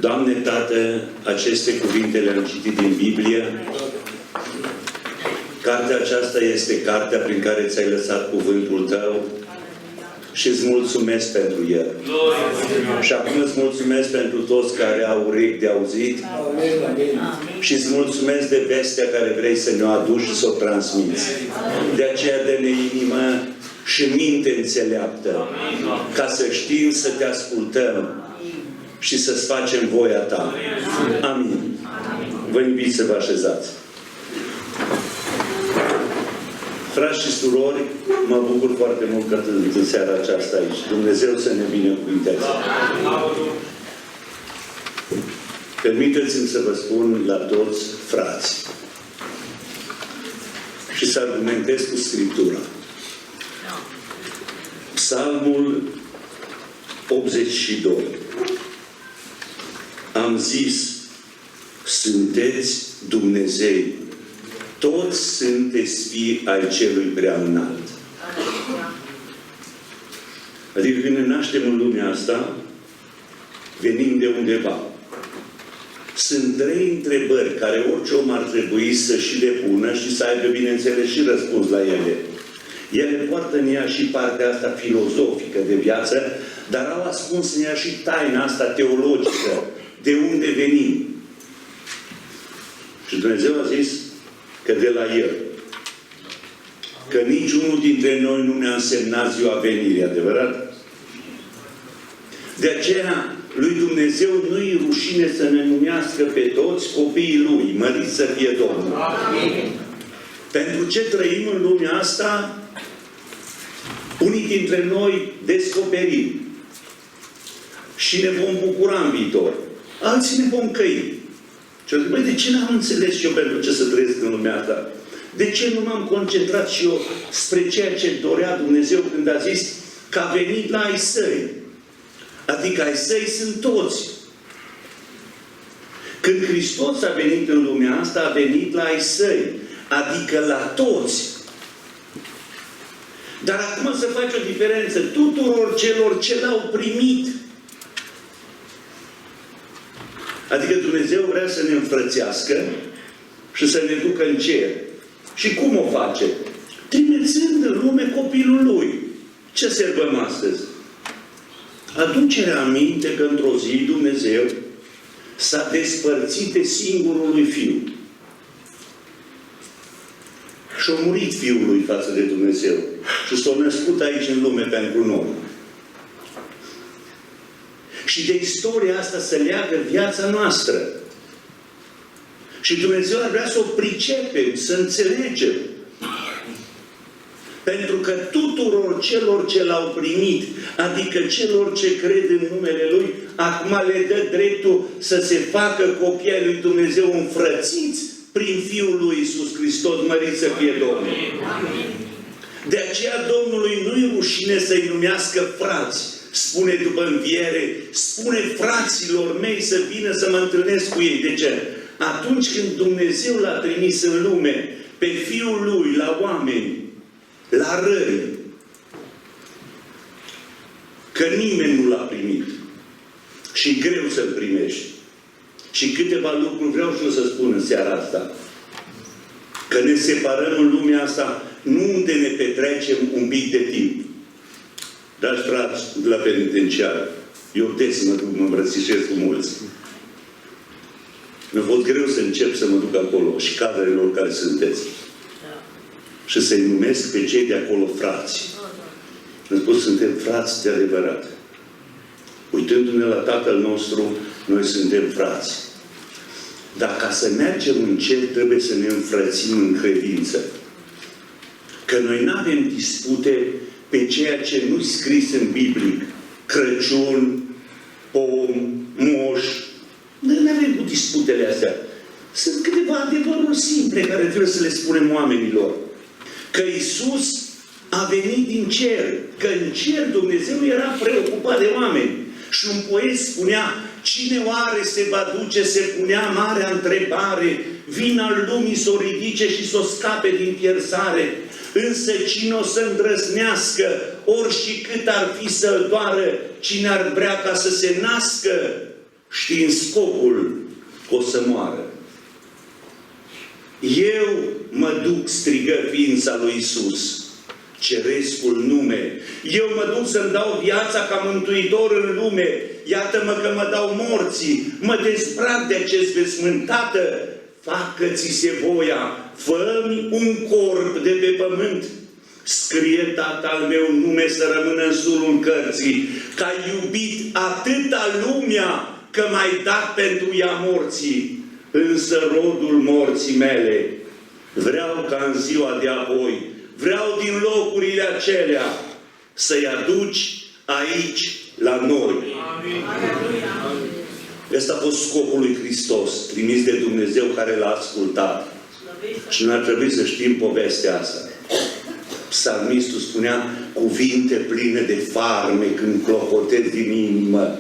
S6: Doamne Tată, aceste cuvinte le-am citit din Biblie. Cartea aceasta este cartea prin care ți-ai lăsat cuvântul Tău și îți mulțumesc pentru el. Și acum îți mulțumesc pentru toți care au urechi de auzit și îți mulțumesc de vestea care vrei să ne-o aduci și să o transmiți. De aceea dă-ne inimă și minte înțeleaptă, ca să știm să te ascultăm și să-ți facem voia Ta. Amin. Vă invit să vă așezați. Frați și surori, mă bucur foarte mult că în seara aceasta aici. Dumnezeu să ne binecuvinteze. Permiteți-mi să vă spun la toți frați și să argumentez cu Scriptura. Psalmul 82. Am zis, sunteți Dumnezei, toți sunteți fii ai Celui Preaînalt. Adică când ne naștem în lumea asta, venim de undeva. Sunt 3 întrebări care orice om ar trebui să și le pună și să aibă, bineînțeles, și răspuns la ele. Ele poartă în ea și partea asta filozofică de viață, dar au ascuns în ea și taina asta teologică. De unde venim? Și Dumnezeu a zis că de la El. Că niciunul dintre noi nu ne-a însemnat ziua venirii, adevărat? De aceea, lui Dumnezeu nu-i rușine să ne numească pe toți copiii Lui, măriți să fie Domnul. Amin. Pentru ce trăim în lumea asta, unii dintre noi descoperim și ne vom bucura în viitor. Alții ne vom căi. Și zic, băi, de ce n-am înțeles eu pentru ce să trăiesc în lumea asta? De ce nu m-am concentrat și eu spre ceea ce dorea Dumnezeu când a zis că a venit la ai săi? Adică ai săi sunt toți. Când Hristos a venit în lumea asta, a venit la ai săi. Adică la toți. Dar acum să faci o diferență tuturor celor ce l-au primit. Adică Dumnezeu vrea să ne înfrățească și să ne ducă în cer. Și cum o face? Trimițând în lume copilul Lui. Ce sărbăm astăzi? Aducerea aminte că într-o zi Dumnezeu s-a despărțit de singurul Lui Fiu. Și-a murit Fiul Lui față de Dumnezeu. Și s-a născut aici în lume pentru noi. Și de istoria asta se leagă viața noastră. Și Dumnezeu ar vrea să o pricepem, să înțelegem. Pentru că tuturor celor ce l-au primit, adică celor ce cred în numele Lui, acum le dă dreptul să se facă copii ai lui Dumnezeu înfrățiți prin Fiul lui Iisus Hristos, mărit să fie Domnul. De aceea Domnului nu-i rușine să-i numească frați. Spune după înviere, spune fraților mei să vină să mă întâlnesc cu ei. De ce? Atunci când Dumnezeu l-a trimis în lume, pe Fiul Lui, la oameni, la răi, că nimeni nu l-a primit. Și e greu să-l primești. Și câteva lucruri vreau și eu să spun în seara asta. Că ne separăm în lumea asta nu unde ne petrecem un pic de timp. Dragi frați de la penitenciară, eu des să mă duc, mă îmbrățișez cu mulți. Mi-a fost greu să încep să mă duc acolo și cadrelor care sunteți. Și să-i numesc pe cei de acolo frați. Am spus, suntem frați de adevărat. Uitându-ne la Tatăl nostru, noi suntem frați. Dar ca să mergem în cer, trebuie să ne înfrățim în credință. Că noi nu avem dispute pe ceea ce nu-i scris în Biblie. Crăciun, pom, moș. Noi nu avem cu disputele astea. Sunt câteva adevăruri simple care trebuie să le spunem oamenilor. Că Iisus a venit din cer. Că în cer Dumnezeu era preocupat de oameni. Și un poet spunea, cine oare se va duce, se punea marea întrebare, vin al lumii s-o ridice și s-o scape din pierzare. Însă cine o să îndrăznească, ori și cât ar fi să-l doară, cine ar vrea ca să se nască, știind scopul că o să moară. Eu mă duc, strigă ființa lui Iisus, cerescul nume. Eu mă duc să-mi dau viața ca mântuitor în lume. Iată-mă că mă dau morții, mă dezbrac de acest vesmânt. Tată, facă-ți se voia, fă-mi un corp de pe pământ. Scrie, Tată al meu, nume să rămână în surul cărții, că ai iubit atâta lumea că m-ai dat pentru ea morții. Însă rodul morții mele vreau ca în ziua de apoi, vreau din locurile acelea să-i aduci aici la noi. Ăsta a fost scopul lui Hristos, trimis de Dumnezeu care l-a ascultat. Și noi ar trebui să știm povestea asta. Psalmistul spunea cuvinte pline de farmec înclopotesc din inimă.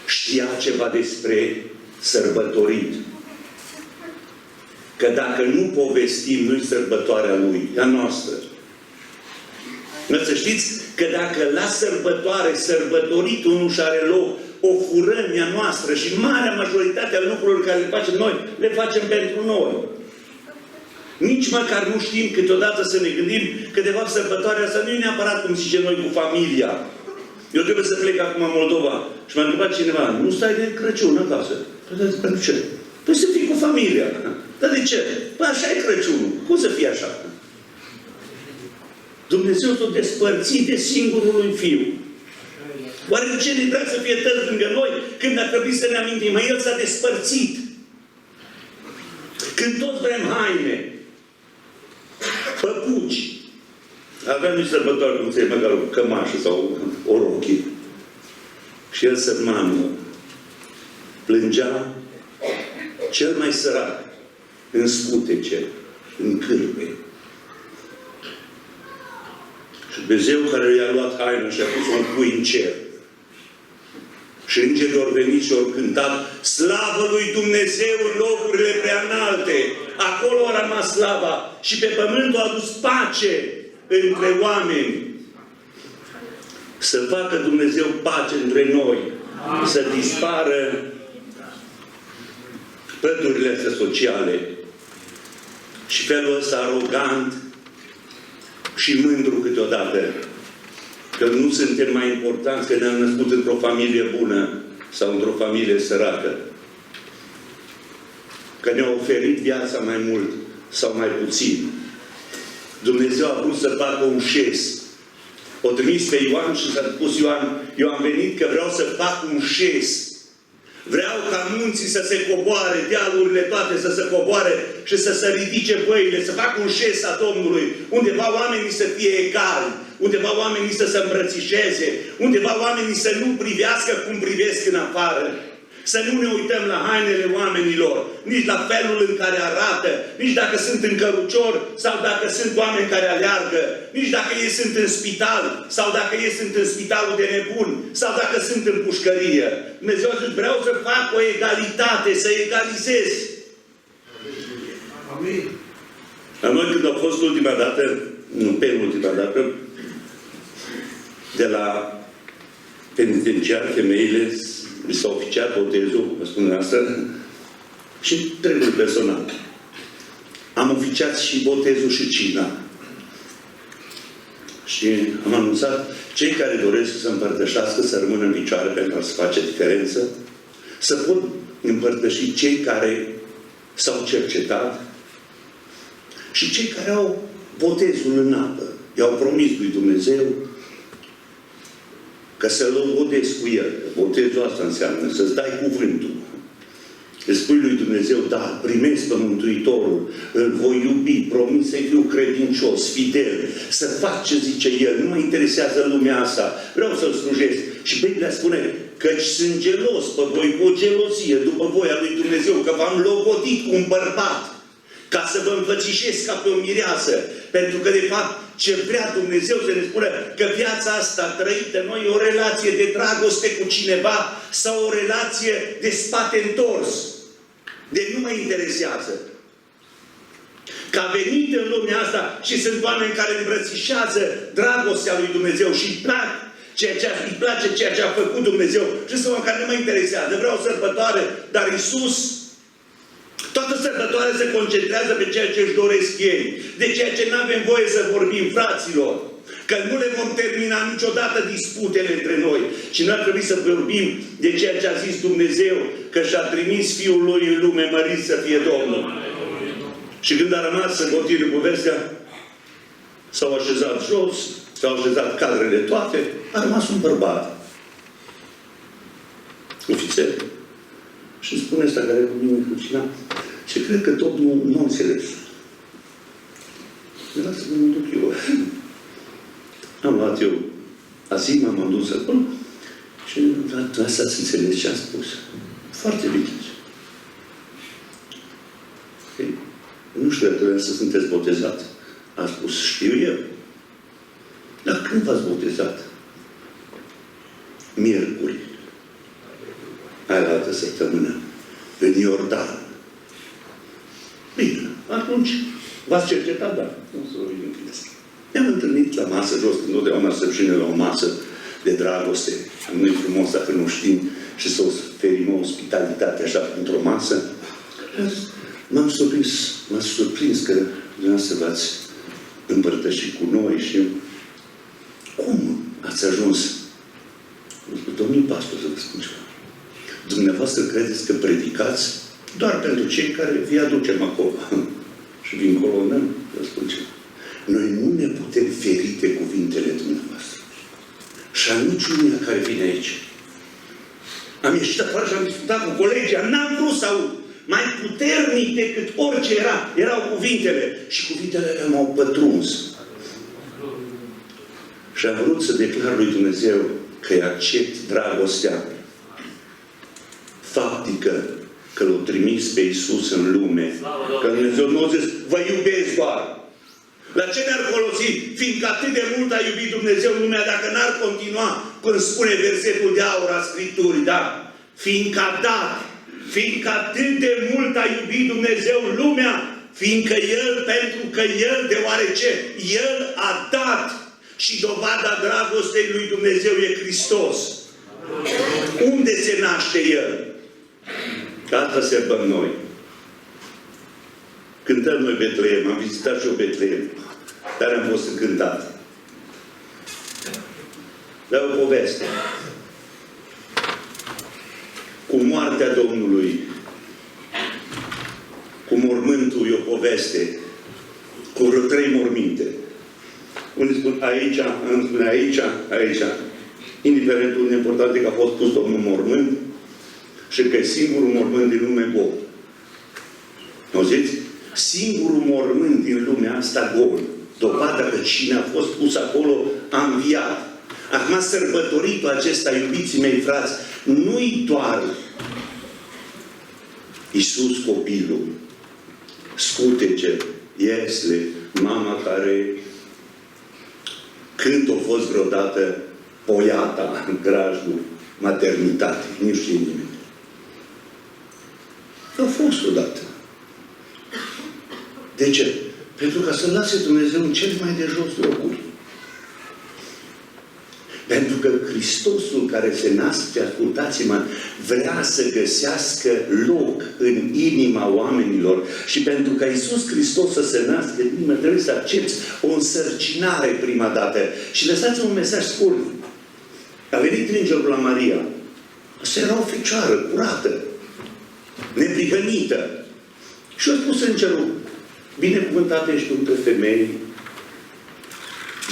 S6: Știa ceva despre sărbătorit. Că dacă nu povestim, nu-i sărbătoarea lui, a noastră. Noi să știți că dacă la sărbătoare, sărbătoritul nu și are loc, o furăm ea noastră și marea majoritate a lucrurilor care le facem noi, le facem pentru noi. Nici măcar nu știm câteodată să ne gândim că de fapt sărbătoarea asta nu e neapărat cum zice noi cu familia. Eu trebuie să plec acum în Moldova și m-a întrebat cineva, nu stai de Crăciun acasă? Păi, pentru ce? Păi să fii cu familia. Dar de ce? Păi așa e Crăciunul. Cum să fie așa? Dumnezeu s-a despărțit de singurul lui Fiu. Oare de ce ne drag să fie tăți lângă noi când ar trebui să ne amintim? Mă, El s-a despărțit. Când toți vrem haine, păpuci, aveam nici sărbătoare, cum ți-ai măcar o cămașă sau o rochie. Și el sărmanul plângea cel mai sărac în scutece, în cârpe. Și Dumnezeu care i-a luat haină și a pus un cui în cer. Și îngerii au venit și au cântat slavă lui Dumnezeu în locurile prea înalte. Acolo a rămas slava. Și pe pământ a adus pace între oameni. Să facă Dumnezeu pace între noi. Să dispară pădurile astea sociale. Și felul ăsta arogant și mândru câteodată. Că nu suntem mai importanți că ne-am născut într-o familie bună sau într-o familie săracă. Că ne-a oferit viața mai mult sau mai puțin. Dumnezeu a vrut să facă un șes. O trimis pe Ioan și s-a spus Ioan, eu am venit că vreau să fac un șes. Vreau ca munții să se coboare, dealurile toate să se coboare și să se ridice băile, să fac un șes a Domnului, undeva oamenii să fie egali, undeva oamenii să se îmbrățișeze, undeva oamenii să nu privească cum privesc în afară. Să nu ne uităm la hainele oamenilor, nici la felul în care arată, nici dacă sunt în cărucior sau dacă sunt oameni care aleargă, nici dacă ei sunt în spital sau dacă ei sunt în spitalul de nebun sau dacă sunt în pușcărie. Dumnezeu a zis, vreau să fac o egalitate, să egalizez. Amin. La noi când a fost ultima dată, nu penultima dată, de la penitenciar, femeile li s-a oficiat botezul, vă spun asta, și trebuie personal. Am oficiat și botezul și cina. Și am anunțat, cei care doresc să împărtășească, să rămână în picioare pentru a se face diferență, să pot împărtăși cei care s-au cercetat și cei care au botezul în apă. I-au promis lui Dumnezeu că să-L lăudesc cu El. Botezul asta înseamnă să-ți dai cuvântul. Îți spui lui Dumnezeu, da, primesc pe Mântuitorul, îl voi iubi, promit să fiu credincios, fidel, să fac ce zice El, nu mă interesează lumea asta, vreau să-L slujesc. Și Biblia spune, căci sunt gelos pe voi, cu o gelozie, după voia lui Dumnezeu, că v-am logodit cu un bărbat, ca să vă înfățișez ca pe o mireasă. Pentru că, de fapt, ce vrea Dumnezeu să ne spună că viața asta trăită noi e o relație de dragoste cu cineva sau o relație de spate întors. Deci nu mă interesează. Că a venit în lumea asta și sunt oameni care îmbrățișează dragostea lui Dumnezeu și îi place ceea ce a făcut Dumnezeu. Și sunt oameni care nu mă interesează. Vreau sărbătoare, dar Iisus toată sărbătoarea se concentrează pe ceea ce își doresc ei. De ceea ce nu avem voie să vorbim, fraților. Că nu le vom termina niciodată disputele între noi. Și noi ar trebui să vorbim de ceea ce a zis Dumnezeu, că și-a trimis Fiul Lui în lume, mărit să fie Domnul. Și când a rămas să continue povestea, s-au așezat jos, s-au așezat cadrele toate, a rămas un bărbat. Ofițer. Și îmi spune ăsta care cu mine cucina, și cred că Domnul nu a înțeles. Lasă-mă, mă duc eu. Am luat eu Azima, m-am dus acolo și asta ați înțeles ce am spus. Foarte bine. Ei, nu știu dacă trebuie să sunteți botezat. A spus, știu eu. Dar când v-ați botezat? Miercuri. Aia la altă săptămână. În Iordan. Bine. Atunci v-ați cercetat, da. Nu să vorbim în asta. Ne-am întâlnit la masă jos, când întotdeauna să vine la o masă de dragoste. Nu-i frumos dacă nu știm și să oferim o ospitalitate așa într-o masă. M-am surprins că dumneavoastră v-ați împărtășit cu noi și cum ați ajuns? Domnul pastor, să vă spun ceva. Dumneavoastră credeți că predicați doar pentru cei care vi aducem acolo. Și dincolo, nu, vă spun ceva. Noi nu ne putem feri de cuvintele dumneavoastră. Și a niciunia care vine aici. Am ieșit afară și am discutat cu colegii, n-am vrut să aud. Mai puternic decât orice erau cuvintele. Și cuvintele m-au pătruns. Și am vrut să declar lui Dumnezeu că îi accept dragostea faptică, că l-a trimis pe Iisus în lume. Că Dumnezeu nu a zis, vă iubesc doar. La ce ne-ar folosi? Fiindcă atât de mult a iubit Dumnezeu lumea, dacă n-ar continua, când spune versetul de aur a Scripturii, da? Fiindcă a dat, fiindcă atât de mult a iubit Dumnezeu lumea, fiindcă El, pentru că El, deoarece El a dat și dovada dragostei lui Dumnezeu e Hristos. Unde se naște El? Că asta sărbăm noi. Cântăm noi Betleem, am vizitat și eu Betleem, dar am fost încântat. Dar o poveste. Cu moartea Domnului, cu mormântul e o poveste, cu vreo 3 morminte. Unii spun aici, îmi spune aici, aici. Indiferent unde important e că a fost pus Domnul mormânt și că e singurul mormânt din lume gol. Auziți? Singurul mormânt din lumea asta gol. Dovada că cine a fost pus acolo a înviat. Acum sărbătoritul acesta, iubiții mei frați, nu-i doar Iisus copilul, scutece, iesle, mama care când a fost vreodată poiata în grajdul maternitate, nu știe nimeni. A fost odată. De ce? Pentru ca să lase Dumnezeu în cel mai de jos locuri. Pentru că Hristosul care se nasce, ascultați-mă, vrea să găsească loc în inima oamenilor. Și pentru ca Iisus Hristos să se nască în inimă, trebuie să accepți o însărcinare prima dată. Și lăsați-mă un mesaj scurt. A venit îngerul la Maria. Asta era o fecioară curată, neprihănită. Și a spus îngerul, binecuvântată ești între femei,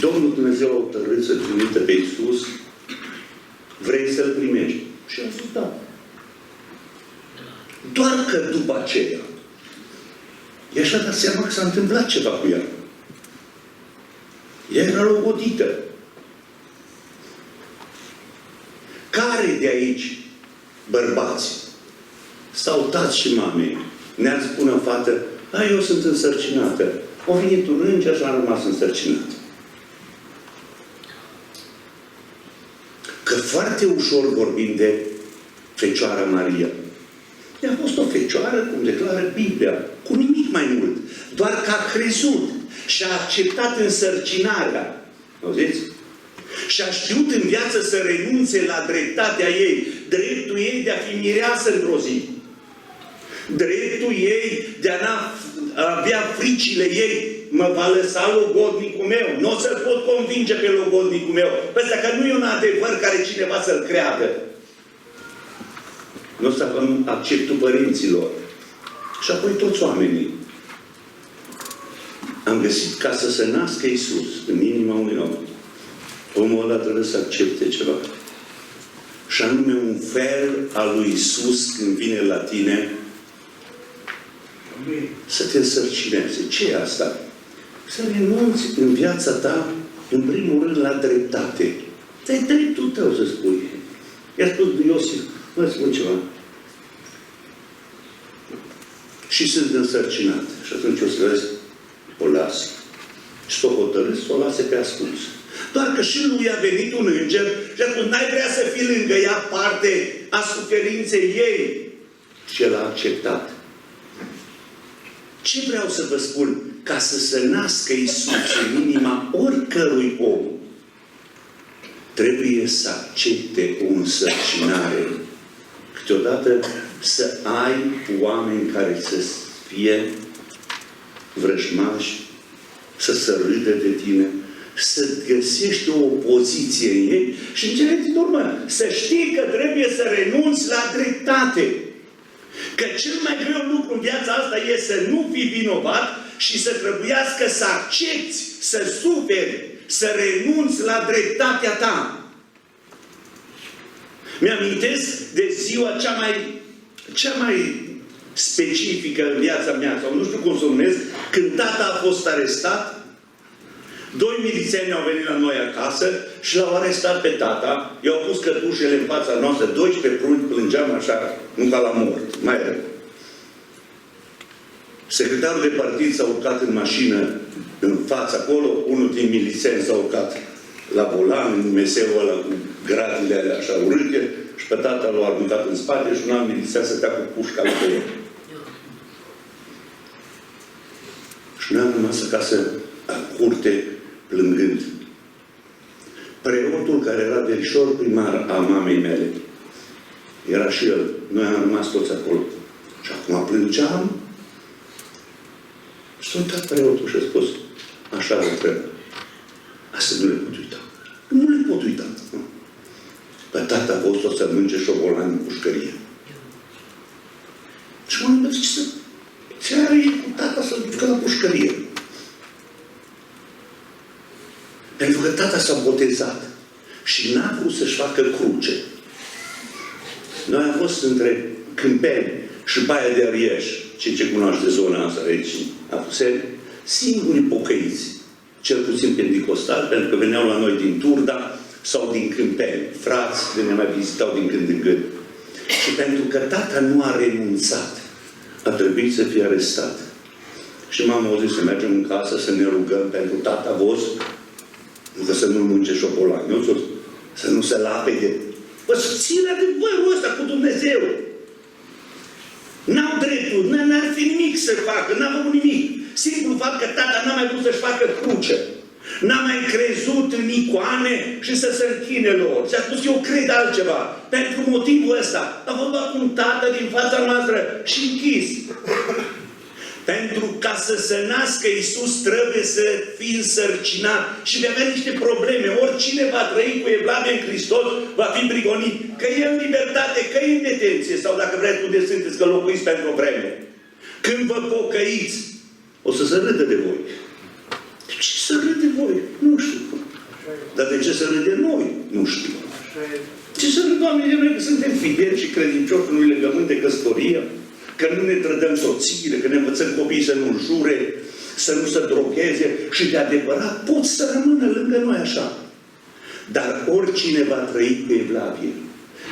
S6: Domnul Dumnezeu a hotărât să trimită pe Iisus, vrei să-L primești? Și a spus da. Doar că după aceea, ea și-a dat seama că s-a întâmplat ceva cu ea. Ea era logodită. Care de aici, bărbați, sau tați și mame, ne-ar spune o fată, eu sunt însărcinată. O venit un înger și am rămas însărcinat. Că foarte ușor vorbim de Fecioara Maria. Ea a fost o fecioară, cum declară Biblia, cu nimic mai mult. Doar că a crezut și a acceptat însărcinarea. Auziți? Și a știut în viață să renunțe la dreptatea ei, dreptul ei de a fi mireasă într-o zi. Dreptul ei de a avea fricile ei. Mă va lăsa logodnicul meu. Nu o să-l pot convinge pe logodnicul meu. Păi că nu e un adevăr care cineva să-l creadă. Nu o să avem acceptul părinților. Și apoi toți oamenii. Am găsit ca să se nască Iisus în inima unui om. Omul ăla trebuie să accepte ceva. Și anume un fel al lui Iisus când vine la tine să te însărcineze. Ce e asta? Să renunți în viața ta, în primul rând, la dreptate. Dar e dreptul tău să spui. I-a spus Iosif, mă spun ceva. Și sunt însărcinat. Și atunci o să vezi, o las. Și s-o hotărât să o lase pe ascuns. Doar că și lui a venit un înger și a spus, n-ai vrea să fii lângă ea parte a suferinței ei. Și el a acceptat. Ce vreau să vă spun? Ca să se nască Iisus în inima oricărui om, trebuie să accepte o însărcinare. Câteodată să ai oameni care să fie vrăjmași, să se râdă de tine, să găsești o opoziție în ei și în cele din urmă să știi că trebuie să renunți la dreptate. Că cel mai greu lucru în viața asta e să nu fii vinovat și să trebuiască să accepti, să suferi, să renunți la dreptatea ta. Mi-amintesc de ziua cea mai specifică în viața mea, sau nu știu cum să o numesc, când tata a fost arestat. Doi milițieni au venit la noi acasă și l-au arestat pe tata, i-au pus cătușele în fața noastră, 12 prunci, plângeam așa, nu ca la mort, mai rău. Secretarul de partid s-a urcat în mașină, în față acolo, unul din milițieni s-a urcat la volan, în meseul ăla cu gratile alea așa urâte, și pe tata l-a aruncat în spate și un alt milițian stătea cu pușca la pe el. Și noi am rămas acasă la curte, plângând. Preotul care era verișor primar a mamei mele, era și el. Noi am rămas toți acolo. Și acum plângeam. Și s-a uitat preotul și a spus, așa vă întreb. Asta nu le pot uita. Nu le pot uita. Pe tata vostru o să mânge șobolan în pușcărie. Și m-am gândit ce are cu tata să ducă la pușcărie? Pentru că tata s-a botezat și n-a vrut să-și facă cruce. Noi am fost între Câmpeni și Baia de Arieș, cei ce cunoaște zona asta aici, Apuseni, singurii pocăiți, cel puțin pentecostali, pentru că veneau la noi din Turda sau din Câmpeni. Frați de ne mai vizitau din când în când. Și pentru că tata nu a renunțat, a trebuit să fie arestat. Și mama a zis să mergem în casă să ne rugăm pentru tata vostru, nu că să nu mânce șobolan, nu? Să nu se lapede. Bă, să ține adevărul ăsta cu Dumnezeu. N-au dreptul, n-ar fi nimic să facă, n-a făcut nimic. Singurul fapt că tata n-a mai vrut să-și facă cruce. N-a mai crezut în icoane și să se închine lor. Și a spus, eu cred altceva. Pentru motivul ăsta a luat un tată din fața noastră și închis. Pentru ca să se nască Iisus trebuie să fii însărcinat și vei avea niște probleme. Oricine va trăi cu evlavie în Hristos va fi prigonit. Că e în libertate, că e în detenție sau dacă vreți unde sunteți, că locuiți pentru o vreme. Când vă pocăiți, o să se râdă de voi. De ce să râde voi? Nu știu. Dar de ce să râde noi? Nu știu. Ce să râde oamenii de noi că suntem fideli și credincioși în legământ de căsătorie? Că nu ne trădăm soțiile, că ne învățăm copiii să nu înjure, să nu se drogheze și de adevărat pot să rămână lângă noi așa. Dar oricine va trăi cu evlavie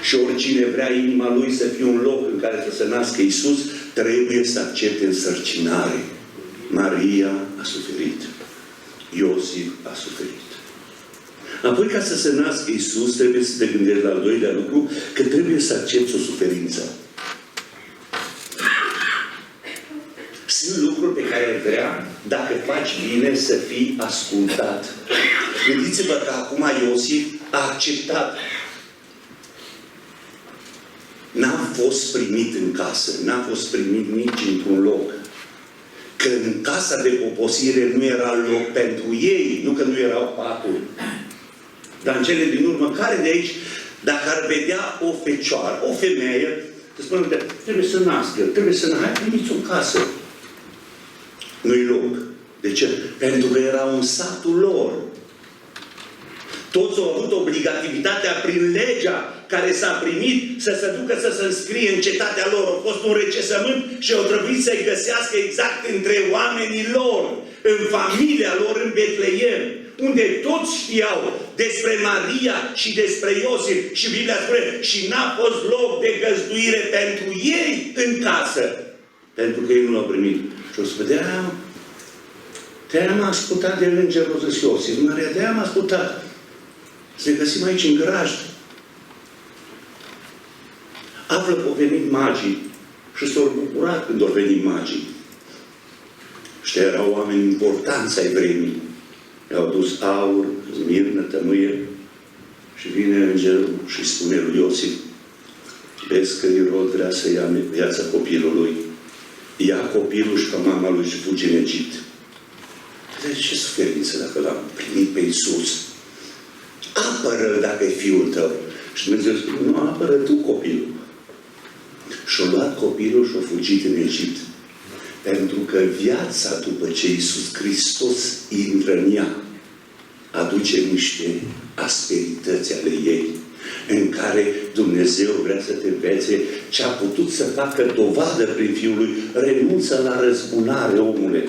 S6: și oricine vrea inima lui să fie un loc în care să se nască Iisus, trebuie să accepte însărcinare. Maria a suferit. Iosif a suferit. Apoi, ca să se nască Iisus, trebuie să te gândești la al doilea lucru, că trebuie să accepti o suferință. Sunt lucruri pe care vrea, dacă faci bine, să fii ascultat. Gândiți-vă că acum Iosif a acceptat. N-a fost primit în casă, n-a fost primit nici într-un loc. Că în casa de poposire nu era loc pentru ei, nu că nu erau paturi. Dar în cele din urmă, care de aici, dacă ar vedea o fecioară, o femeie, să spună, trebuie să nască, trebuie să nască, hai, primiți o casă. Nu-i loc. De ce? Pentru că era un satul lor. Toți au avut obligativitatea prin legea care s-a primit să se ducă să se înscrie în cetatea lor. A fost un recesământ și au trebuit să-i găsească exact între oamenii lor, în familia lor, în Betleem, unde toți știau despre Maria și despre Iosif. Și Biblia spune, și n-a fost loc de găzduire pentru ei în casă. Pentru că ei nu l-au primit. Și o să vedea, de-aia m-a ascultat de îngerul zis Iosif. Maria, de-aia m-a ascultat. Să ne găsim aici în grajd. Află că au venit magii și s-au bucurat când au venit magii. Și erau oameni importanți ai vremii. I-au dus aur, smirnă, tămâie și vine îngerul și spune lui Iosif, vezi că Irod vrea să ia viața copilului. Ia copilul și pe mama lui și fugi în Egipt. De ce suferință dacă l-am primit pe Iisus? Apără-l dacă e fiul tău. Și Dumnezeu spune, nu, apără tu copilul. Și-a luat copilul și-a fugit în Egipt. Pentru că viața după ce Iisus Hristos intră în ea, aduce niște asperități ale ei, în care Dumnezeu vrea să te învețe ce a putut să facă dovadă prin Fiul Lui. Renunță la răzbunare, omule,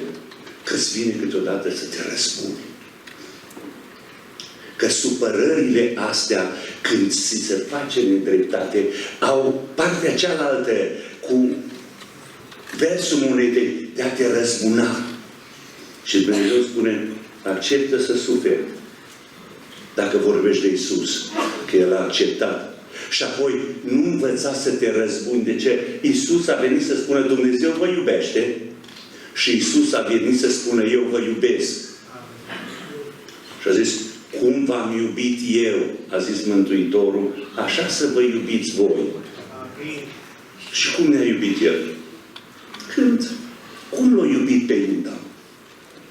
S6: că-ți vine câteodată să te răzbuni. Că supărările astea, când ți se face nedreptate, au partea cealaltă cu versul monedei de a te răzbuna. Și Dumnezeu spune, acceptă să suferi. Dacă vorbești de Iisus, că El a acceptat. Și apoi nu învăța să te răzbuni. De ce? Iisus a venit să spună, Dumnezeu vă iubește. Și Iisus a venit să spună, eu vă iubesc. Și a zis, cum v-am iubit eu, a zis Mântuitorul, așa să vă iubiți voi. Și cum ne-a iubit El? Când? Cum l-a iubit pe Iuda?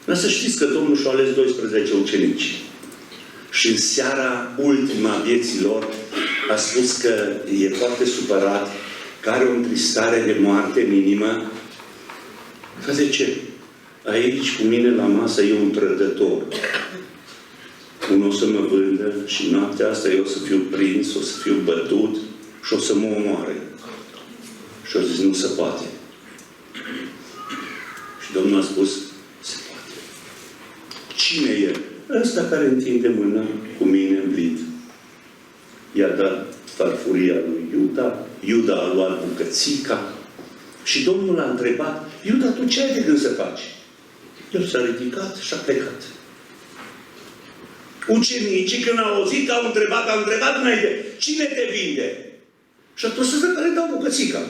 S6: Dar să știți că Domnul și-a ales 12 ucenici. Și în seara ultima vieții lor a spus că e foarte supărat, că are o întristare de moarte în inimă. Că de ce? Aici cu mine la masă e un trădător. Unul o să mă vândă și noaptea asta eu o să fiu prins, o să fiu bătut și o să mă omoare. Și au zis, nu se poate. Și Domnul a spus, se poate. Cine e? Ăsta care întinde mâna cu mine în vid. I-a dat farfuria lui Iuda, Iuda a luat bucățica și Domnul a întrebat, Iuda, tu ce ai de gând să faci? El s-a ridicat și a plecat. Ucenicii, când au auzit, au întrebat înainte, cine te vinde? Și atunci să le dau bucățica.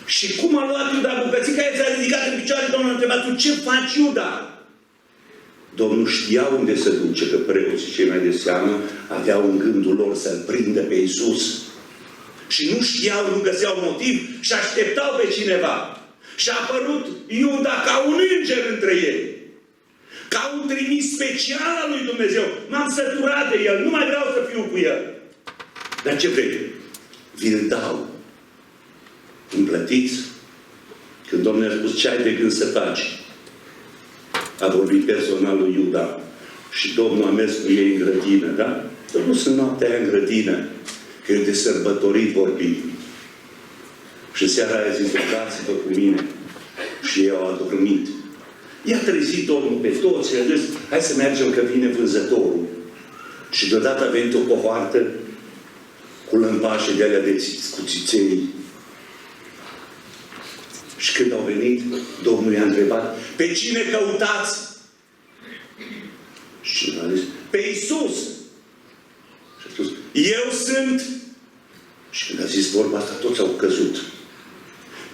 S6: Și cum a luat Iuda bucățica, el s-a ridicat în picioare, Domnul a întrebat, tu ce faci, Iuda? Domnul știa unde se duce, că preoții cei mai de seamă aveau în gândul lor să-L prindă pe Iisus. Și nu știau, nu găseau motiv și așteptau pe cineva. Și a apărut Iuda ca un înger între ei. Ca un trimis special al lui Dumnezeu. M-am săturat de el, nu mai vreau să fiu cu el. Dar ce vrei? Vi-l dau. Îmi plătiți? Când Domnul a spus ce ai de gând să faci, a vorbit personal lui Iuda. Și Domnul a mers cu ei în grădină, da? Domnul sunt noaptea aia în grădină, că e de sărbătorit vorbim. Și seara aia a zis, rugați-vă cu mine. Și ei au adormit. I-a trezit Domnul pe toți și a zis, hai să mergem că vine vânzătorul. Și deodată a venit o cohoartă cu lămpașe de alea cu țiței. Și când au venit, Domnul i-a întrebat, pe cine căutați? Și a zis, pe Iisus. Și a spus, eu sunt. Și când a zis vorba asta, toți au căzut.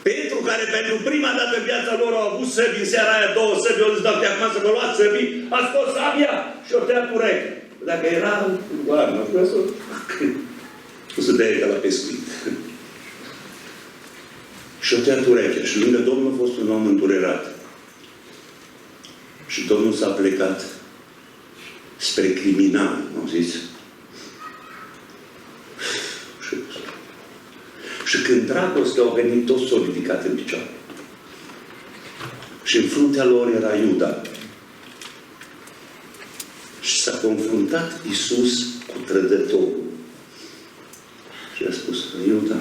S6: Petru, care pentru prima dată în viața lor au avut săbi, în seara aia 2 săbi, au zis, dacă acum să vă luați săbii, a scos sabia și o tăiat ureche. Dacă era în goarnă, o să dea ca la pescuit. Și o tăiat urechea. Și lângă Domnul a fost un om îndurerat. Și Domnul s-a plecat spre criminal, am zis. Și când dragostea au venit, toți s-au ridicat în picioare. Și în fruntea lor era Iuda. Și s-a confruntat Iisus cu trădătorul. Și a spus, Iuda,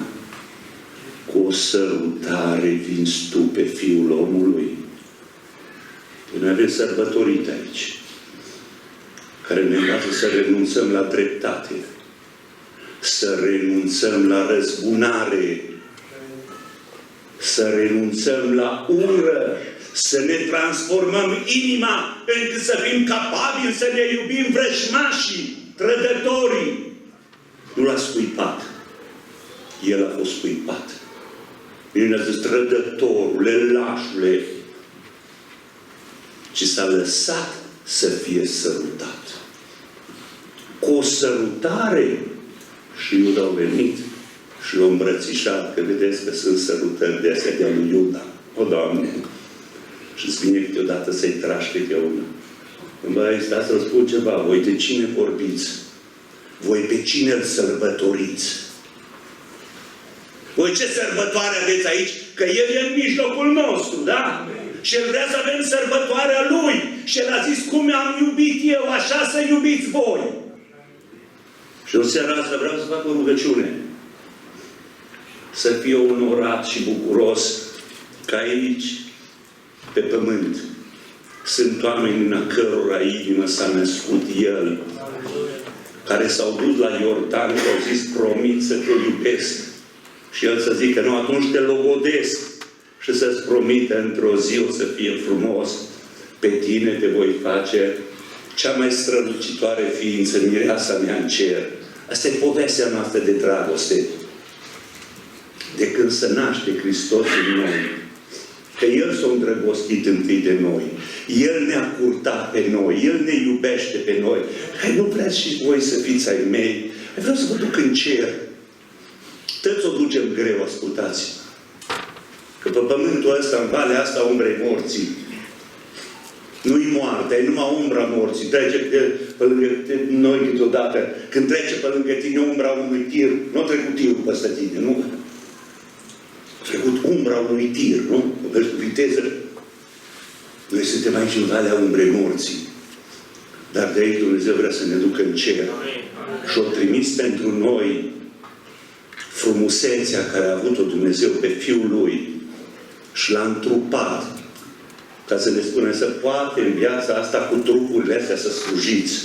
S6: cu o sărutare vinzi tu pe Fiul omului. Noi avem sărbătorite aici, care ne învață să renunțăm la dreptate, să renunțăm la răzbunare, să renunțăm la ură, să ne transformăm inima încât să fim capabili să ne iubim vrăjmașii, trădătorii. Nu l-a scuipat. El a fost scuipat. El a zis, trădătorule, lașule, ci s-a lăsat să fie sărutat. Cu o sărutare și Iuda a venit și l-a îmbrățișat, că vedeți că sunt sărutări de astea de-a lui Iuda. O, Doamne! Și îți vine câteodată să-i tragi câte una. Băi, stați să spun ceva, voi de cine vorbiți? Voi pe cine îl sărbătoriți? Voi ce sărbătoare aveți aici? Că El e în mijlocul nostru, da? Și El vrea să avem sărbătoarea Lui. Și El a zis, cum am iubit eu, așa să iubiți voi. Și în seara asta vreau să fac o rugăciune. Să fie onorat și bucuros că aici, pe pământ, sunt oameni în a cărora inimă s-a născut El, care s-au dus la Iordan și au zis, promit să te iubesc. Și El să zică, nu, atunci te logodesc și să-ți promită într-o zi o să fie frumos. Pe tine te voi face cea mai strălucitoare ființă, mireasa mea în cer. Asta e povestea noastră de dragoste. De când se naște Hristos în noi. Că El s-a îndrăgostit întâi de noi. El ne-a curtat pe noi. El ne iubește pe noi. Hai, nu vreți și voi să fiți ai mei? Vreau să vă duc în cer. Toți o ducem greu, ascultați. Că pe pământul ăsta, în valea asta, umbrei morții. Nu-i moarte, e numai umbra morții. Trece pe lângă noi câteodată. Când trece pe lângă tine umbra unui tir, nu a trecut tirul peste tine, nu? A trecut umbra unui tir, nu? Vezi cu viteză. Noi suntem aici în valea umbrei morții. Dar de aici Dumnezeu vrea să ne ducă în cer. Și-o trimis pentru noi frumusețea care a avut-o Dumnezeu pe Fiul Lui și L-a întrupat ca să ne spună să poate în viața asta cu trupurile astea să slujiți.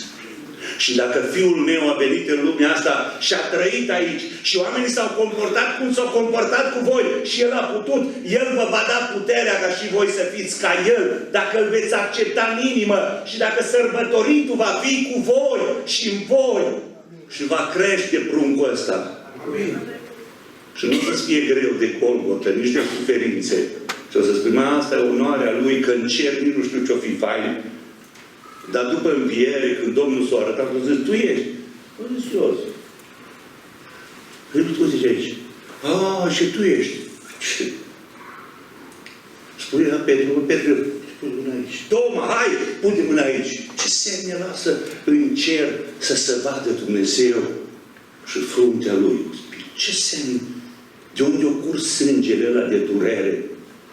S6: Și dacă Fiul meu a venit în lumea asta și a trăit aici și oamenii s-au comportat cum s-au comportat cu voi și El a putut, El vă va da puterea ca și voi să fiți ca El, dacă îl veți accepta în inimă și dacă sărbătoritul va fi cu voi și în voi și va crește pruncul ăsta. Și nu să-ți fie greu de colgotă, nici de suferințe. Și o să spui, asta e onoarea Lui, că în cer nici nu știu ce-o fi fain. Dar după înviere, când Domnul s-a arătat, a zis, tu ești? A zis, eu. Tu zici aici. Și tu ești. Spune la Petru, pune mâna aici. Toma, hai, pune mâna aici. Ce semne lasă în cer să se vadă Dumnezeu și fruntea Lui? Ce semne? De unde o curs sângele ăla de durere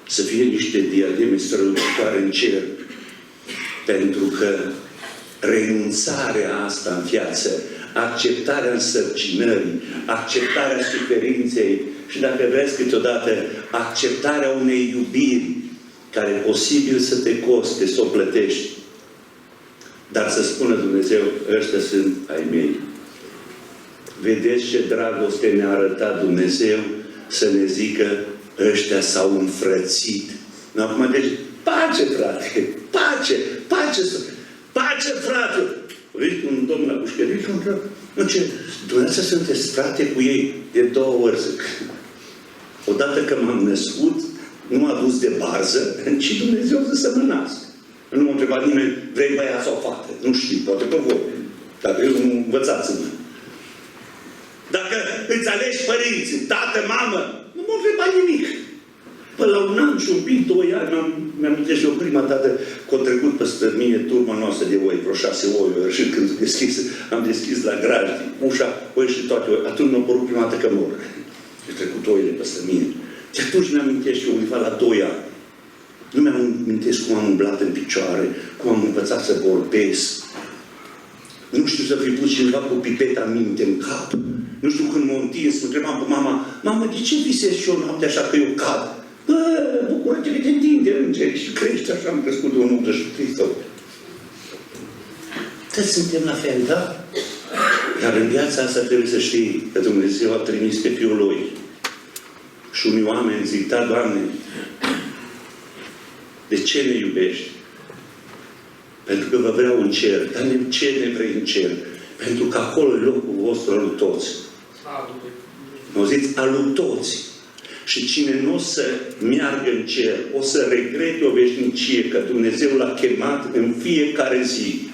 S6: să fie niște diademe strălucitoare în cer? Pentru că renunțarea asta în viață, acceptarea însărcinării, acceptarea suferinței și, dacă vreți câteodată, acceptarea unei iubiri care e posibil să te coste, să o plătești. Dar să spună Dumnezeu, ăștia sunt ai mei. Vedeți ce dragoste ne-a arătat Dumnezeu să ne zică, ăștia s-au înfrățit. Acum, deci, pace, frate! Pace! Pace! Pace, frate! Vezi un domn la pușcărie și întreabă, nu ce, dumneavoastră sunteți frate cu ei de 2 ori, zic. Odată că m-am născut, nu m-a dus de barză, ci Dumnezeu să mă nasc. Nu m-a întrebat nimeni, vrei băiat sau fată? Nu știu, poate pe voi. Dacă eu nu învățați-mă. Dacă îți alegi părinții, tată, mamă, nu m-a întrebat nimic. Până la 1 an și un pic, 2 ani, mi-am amintesc eu prima dată că a trecut peste mine turma noastră de oi, vreo 6 oi, și când am deschis la grajdi, ușa, oi și toate oi, atunci mi-a părut prima dată că mor. Și trecut oile peste mine. Și atunci mi-am amintesc eu undeva la 2 ani. Nu mi-am amintesc cum am umblat în picioare, cum am învățat să vorbesc. Nu știu să fi pus cineva cu pipeta minte în cap. Nu știu când m-a întins, mă întrebam pe mama, mamă, de ce visez și eu noapte așa că eu cad? Bă, bucură-te că te întinde îngeri și crești, așa am crescut de 1,83 sau. Toți suntem la fel, da? Dar în viața asta trebuie să știi că Dumnezeu a trimis pe Fiul Lui. Și unii oameni zic, da, Doamne, de ce ne iubești? Pentru că vă vreau în cer. Dar ce ne vrei în cer? Pentru că acolo e locul vostru al lui toți. Auziți? Al lui toți. Și cine nu o să meargă în cer, o să regrete o veșnicie că Dumnezeu l-a chemat în fiecare zi.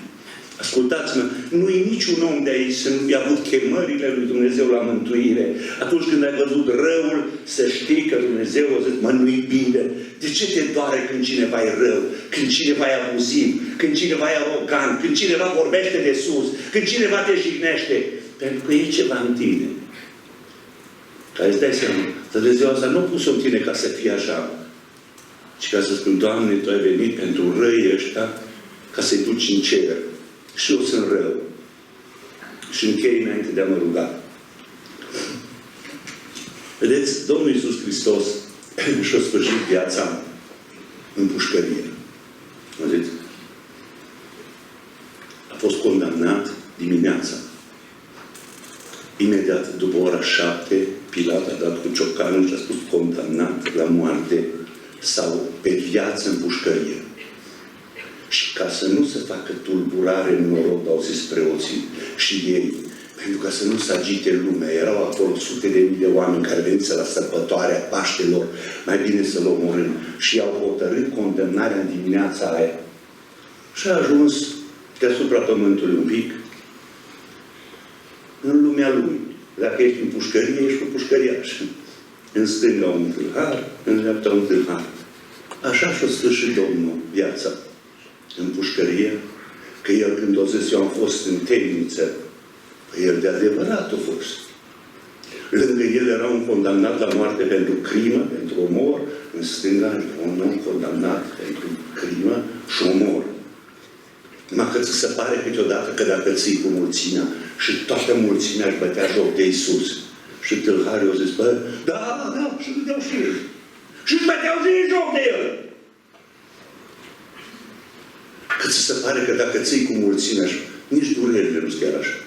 S6: Ascultați-mă, nu e niciun om de aici să nu fi avut chemările lui Dumnezeu la mântuire. Atunci când ai văzut răul, să știi că Dumnezeu o zice, mă, nu-i bine. De ce te doare când cineva e rău? Când cineva e abuziv? Când cineva e arogant? Când cineva vorbește de sus? Când cineva te jignește? Pentru că e ceva în tine. Ca îți dai seama, Dumnezeu asta nu a pus-o în tine ca să fie așa, ci ca să spun, Doamne, Tu ai venit pentru răii ăștia ca să-i duci în cer. Și eu sunt rău. Și închei înainte de a mă ruga. Vedeți, Domnul Iisus Hristos și-a sfârșit viața în pușcărie. Vedeți? A fost condamnat dimineața. Imediat după ora 7, Pilat a dat cu ciocanul și a spus condamnat la moarte sau pe viață în pușcărie. Și ca să nu se facă tulburare în noroc, au zis preoții și ei, pentru ca să nu se agite lumea, erau acolo sute de mii de oameni care veniți la sărbătoarea Paștelor, mai bine să-l omorâm. Și i-au hotărât condamnarea în dimineața aia. Și a ajuns deasupra pământului un pic, în lumea lui. Dacă ești în pușcărie, ești cu pușcăriaș. În stânga un tâlhar, în dreapta un tâlhar. Așa și-a sfârșit Domnul viața în pușcărie, că el când o zis, eu am fost în temniță, el de adevărat a fost. Lângă el era un condamnat la moarte pentru crimă, pentru omor, în stânga un om condamnat pentru crimă și omor. Numai că ți se pare câteodată că dacă ții cu mulțimea și toată mulțimea își bătea joc de Iisus. Și tâlharii au zis, bă, da, și dădeau și ei. Și își băteau și ei joc de el. Că ți se pare că dacă ții cu mulțimea și nici durerile nu-s chiar așa.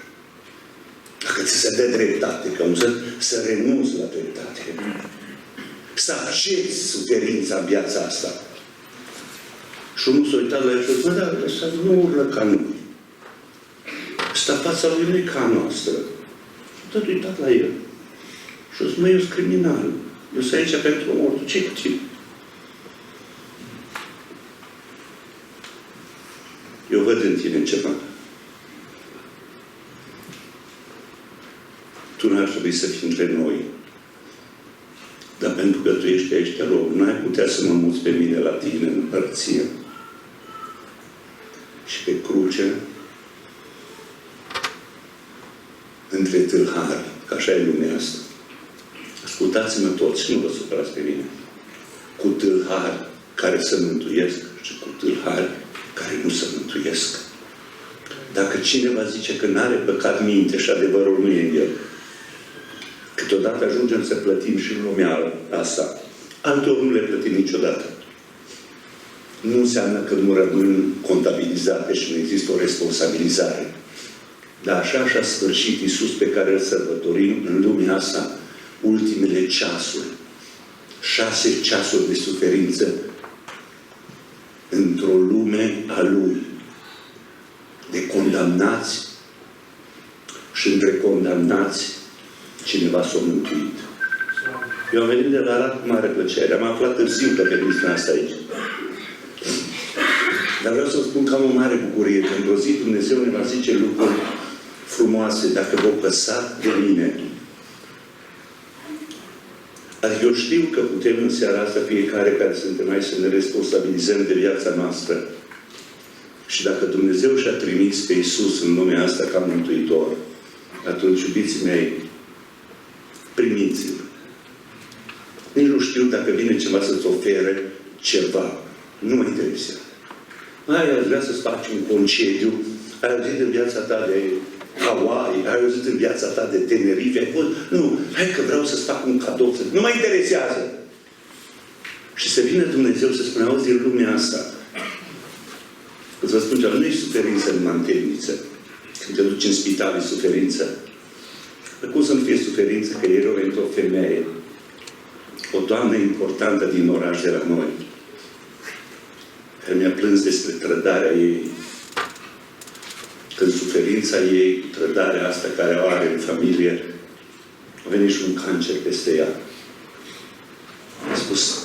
S6: Dacă ți se dă dreptate, că să renunți la dreptate. Să accepti suferința în viața asta. Și unul s-a uitat la el și a zis, bă, dar ăsta nu urlă ca noi. Ăsta fața lui nu e ca noastră. Și tot uitat la el. Și a zis, mă, eu sunt criminal. Eu sunt aici pentru omorul. Ce cu tine? Eu văd în tine ceva. Tu n-ar trebui să fii între noi. Dar pentru că tu ești aici, te rog, n-ai putea să mă muți pe mine la tine în împărăție. Și pe cruce, între tâlhari, că așa e lumea asta. Ascultați-mă toți și nu vă supărați pe mine. Cu tâlhari care se mântuiesc și cu tâlhari care nu se mântuiesc. Dacă cineva zice că n-are păcat minte și adevărul nu e în el, câteodată ajungem să plătim și în lumea asta. Alteori nu le plătim niciodată. Nu înseamnă că nu rămân contabilizate și nu există o responsabilizare. Dar așa și-a sfârșit Iisus pe care îl sărbătorim în lumea asta ultimele ceasuri. 6 ceasuri de suferință într-o lume a Lui. De condamnați și între condamnați cineva s-a mântuit. Eu am venit de la Arad cu mare plăcere. Am aflat târziu pe permisiunea asta aici. Dar vreau să vă spun că am o mare bucurie, că într-o zi Dumnezeu ne va zice lucruri frumoase, dacă vă păsați de mine. Adică eu știu că putem în seara asta, fiecare care suntem aici, să ne responsabilizăm de viața noastră. Și dacă Dumnezeu și-a trimis pe Iisus în lumea asta ca Mântuitor, atunci, iubiții mei, primiți-l. Nici nu știu dacă vine ceva să-ți ofere ceva. Nu mă interesează. Ai vrea să-ți faci un concediu, ai auzit în viața ta de Hawaii, ai auzit în viața ta de Tenerife, nu, hai că vreau să-ți fac un cadou. Nu mă interesează. Și să vină Dumnezeu să spună, auzi, în lumea asta, îți vă spun ceva, nu e suferință în mantelniță. Când te duci în spital, e suferință. Dar cum să nu fie suferință că ieri a venit o femeie, o doamnă importantă din oraș de la noi, care mi-a plâns despre trădarea ei. Când suferința ei, trădarea asta care o are în familie, a venit și un cancer peste ea. A spus,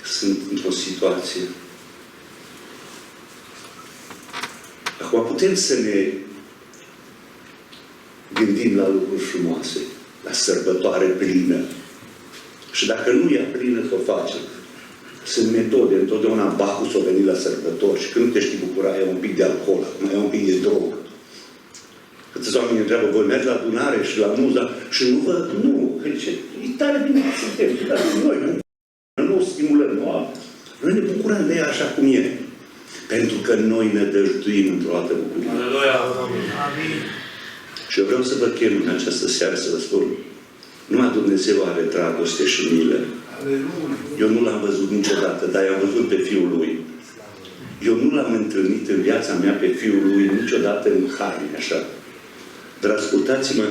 S6: sunt într-o situație. Acum putem să ne gândim la lucruri frumoase, la sărbătoare plină. Și dacă nu e plină, să o facem. Sunt metode. Întotdeauna Bacchus a venit la sărbători și când nu te știi bucura, e un pic de alcool, mai e un pic de drog. Câțiți oameni întreabă, voi mergi la adunare și la muza și nu vă... Nu. E tare bine că suntem. Dar noi nu stimulăm. Noi ne bucurăm de ea așa cum e. Pentru că noi ne dăjduim într-o altă bucurie.
S5: Amin.
S6: Și eu vreau să vă chem în această seară să vă spun. Numai Dumnezeu are dragoste și milă. Eu nu l-am văzut niciodată, dar i-am văzut pe Fiul Lui. Eu nu l-am întâlnit în viața mea pe Fiul Lui niciodată în haine, așa. Dar ascultați-mă,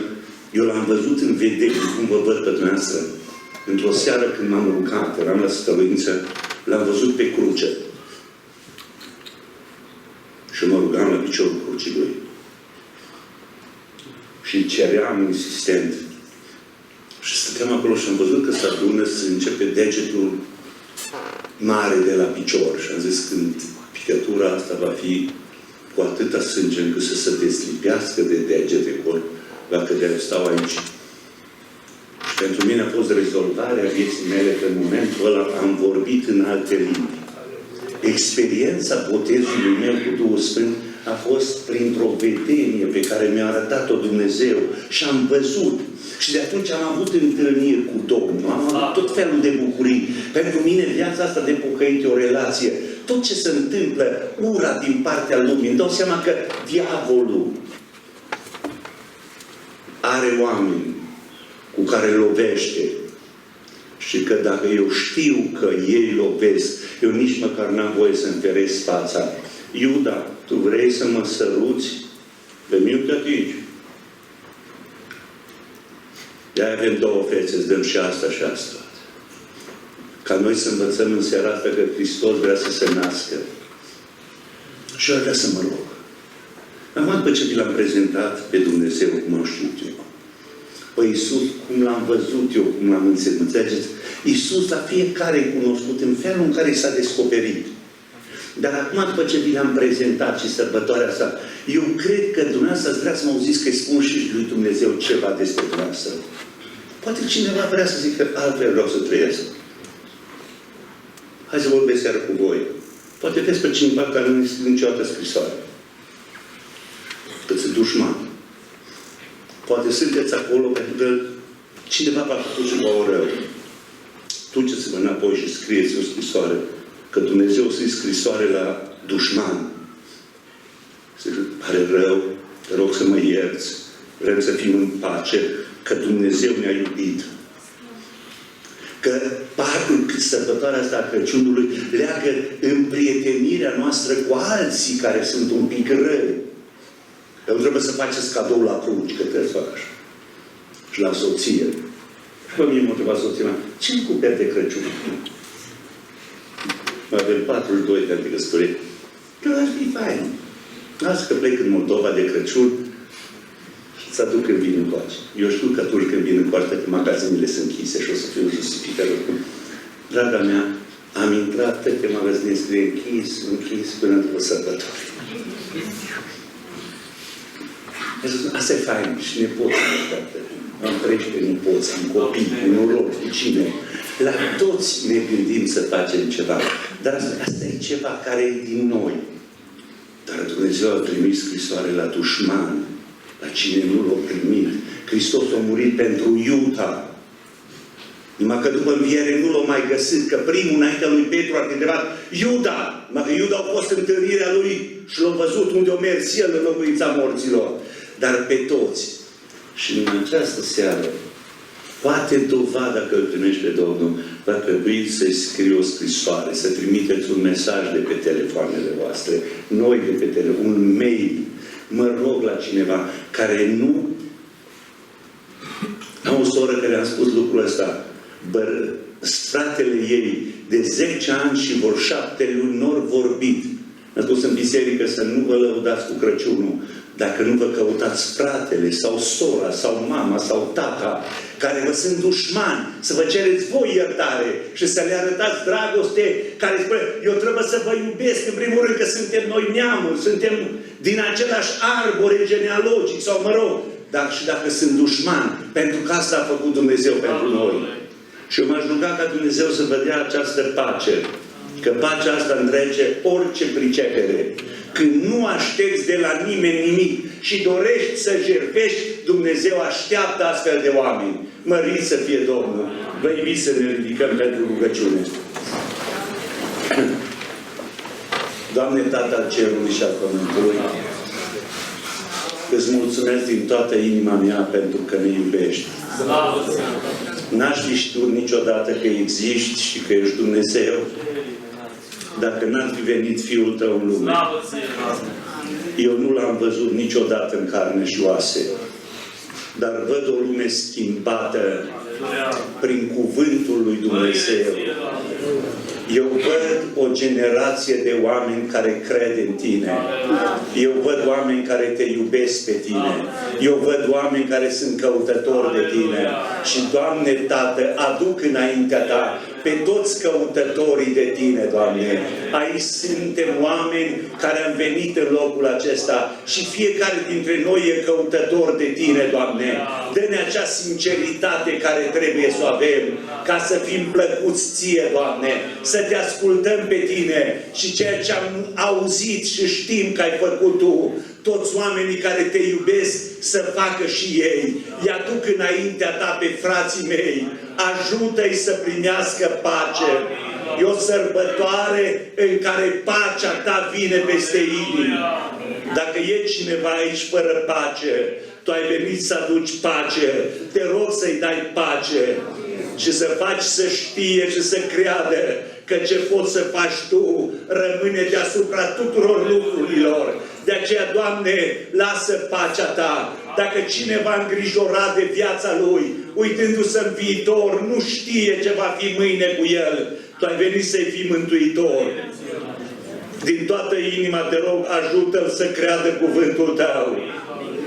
S6: eu l-am văzut în vedere, cum vă văd pe dumneavoastră. Într-o seară când m-am rugat, eram la stăluință, l-am văzut pe cruce. Și mă rugam la piciorul crucii Lui. Și ceream insistent. Și stăteam acolo și am văzut că se adună sânge pe degetul mare de la picior. Și am zis, când picătura asta va fi cu atâta sânge încât să se deslipească de degete, va cădea, eu stau aici. Și pentru mine a fost rezolvarea vieții mele pe momentul ăla. Am vorbit în alte limbi. Experiența botezului meu cu Duhul Sfânt a fost printr-o vedenie pe care mi-a arătat-o Dumnezeu și am văzut. Și de atunci am avut întâlniri cu Domnul, am avut tot felul de bucurii. Pentru mine viața asta de pocăit e o relație. Tot ce se întâmplă, ura din partea lumii, îmi dau seama că diavolul are oameni cu care lovește. Și că dacă eu știu că ei lovesc, eu nici măcar n-am voie să-mi feresc fața. Iuda, tu vrei să mă săruți? Pe mine te atingi. De-aia avem două fețe, îți dăm și asta și asta. Ca noi să învățăm în seara asta că Hristos vrea să se nască. Și eu vrea să mă rog. Am după ce vi l-am prezentat pe Dumnezeu, cum am știut eu. Păi Iisus, cum l-am văzut eu, cum l-am înțeles. Iisus la fiecare e cunoscut în felul în care s-a descoperit. Dar acum, după ce vi l-am prezentat și sărbătoarea asta, eu cred că dumneavoastră ați vrea să mă auziți că-i spun și lui Dumnezeu ceva despre dumneavoastră. Poate cineva vrea să zică, altfel vreau să trăiesc. Hai să vorbesc seara cu voi. Poate vezi pe cineva care nu este niciodată scrisoare. Că ți-e dușman. Poate sunteți acolo pentru că cineva v-a făcut ceva rău. Duceți-vă înapoi și scrieți o scrisoare. Că Dumnezeu să-i scrisoare la dușman. Zice, pare rău, te rog să mă ierți, vrem să fim în pace, că Dumnezeu ne-a iubit. Că sărbătoarea asta a Crăciunului leagă împrietenirea noastră cu alții care sunt un pic răi. Eu trebuie să faceți cadou la prunci, că trebuie să fac așa. Și la soție. Și pe mine m-a întrebat soția mea, ce-mi cumperi de Crăciun? Mai avem 42 de ani de căsătorie. Că ar fi fain. Lasă că plec în Moldova de Crăciun și să aduc când vin încoace. Eu știu că atunci când vin încoace, că magazinele sunt închise și o să fiu justificat oricum. Draga mea, am intrat pe magazine scrie închis până după sărbători. Asta e fain. Și nepoții mă. Am 13 nepoți, am copii, cu noroc, cu cine. La toți ne gândim să facem ceva. Dar asta e ceva care e din noi. Dar Dumnezeu a trimis scrisoare la dușman, la cine nu l-a primit. Hristos a murit pentru Iuda. Numai că după înviere nu l-a mai găsit, că primul înaintea lui Petru a întrebat Iuda. Numai că Iuda a fost întâlnirea lui și l-a văzut unde a mers el în locuința morților. Dar pe toți. Și în această seară, poate dovada că îl primești pe Domnul, va trebui să-i scrii o scrisoare, să trimiteți un mesaj de pe telefoanele voastre, noi de pe telefon, un mail. Mă rog la cineva care nu... Am o soră care a spus lucrul ăsta. Fratele ei de 10 ani și vor 7 luni n-or vorbit. A spus în biserică să nu vă lăudați cu Crăciunul dacă nu vă căutați fratele, sau sora, sau mama, sau tata, care vă sunt dușmani, să vă cereți voi iertare și să le arătați dragoste, care spune, eu trebuie să vă iubesc, în primul rând că suntem noi neamuri, suntem din același arbore genealogic, sau mă rog, dar și dacă sunt dușmani, pentru că asta a făcut Dumnezeu pentru noi. Și eu m-aș ruga ca Dumnezeu să vă dea această pace, că pacea asta întrece orice pricepere. Când nu aștepți de la nimeni nimic și dorești să jertfești, Dumnezeu așteaptă astfel de oameni. Mărit să fie Domnul! Vă invit să ne ridicăm pentru rugăciune. Doamne, Tată al Cerului și al Pământului, îți mulțumesc din toată inima mea pentru că ne iubești. N-aș fi știut niciodată că existi și că ești Dumnezeu dacă n-ar fi venit Fiul Tău în lume. Eu nu L-am văzut niciodată în carne și oase, dar văd o lume schimbată prin cuvântul lui Dumnezeu. Eu văd o generație de oameni care cred în Tine. Eu văd oameni care Te iubesc pe Tine. Eu văd oameni care sunt căutători de Tine. Și, Doamne, Tată, aduc înaintea Ta pe toți căutătorii de Tine, Doamne. Aici suntem oameni care am venit în locul acesta și fiecare dintre noi e căutător de Tine, Doamne. Dă-ne acea sinceritate care trebuie să o avem, ca să fim plăcuți Ție, Doamne, să Te ascultăm pe Tine și ceea ce am auzit și știm că ai făcut Tu, toți oamenii care Te iubesc să facă și ei. Îi aduc înaintea Ta pe frații mei. Ajută-i să primească pace. E o sărbătoare în care pacea Ta vine peste inimi. Dacă e cineva aici fără pace, Tu ai venit să aduci pace. Te rog să-i dai pace și să faci să știe și să creadă că ce poți să faci Tu rămâne deasupra tuturor lucrurilor. De aceea, Doamne, lasă pacea Ta. Dacă cineva îngrijorat de viața lui, uitându-se în viitor, nu știe ce va fi mâine cu el, Tu ai venit să-i fii mântuitor. Din toată inima te rog, ajută-l să creadă cuvântul Tău.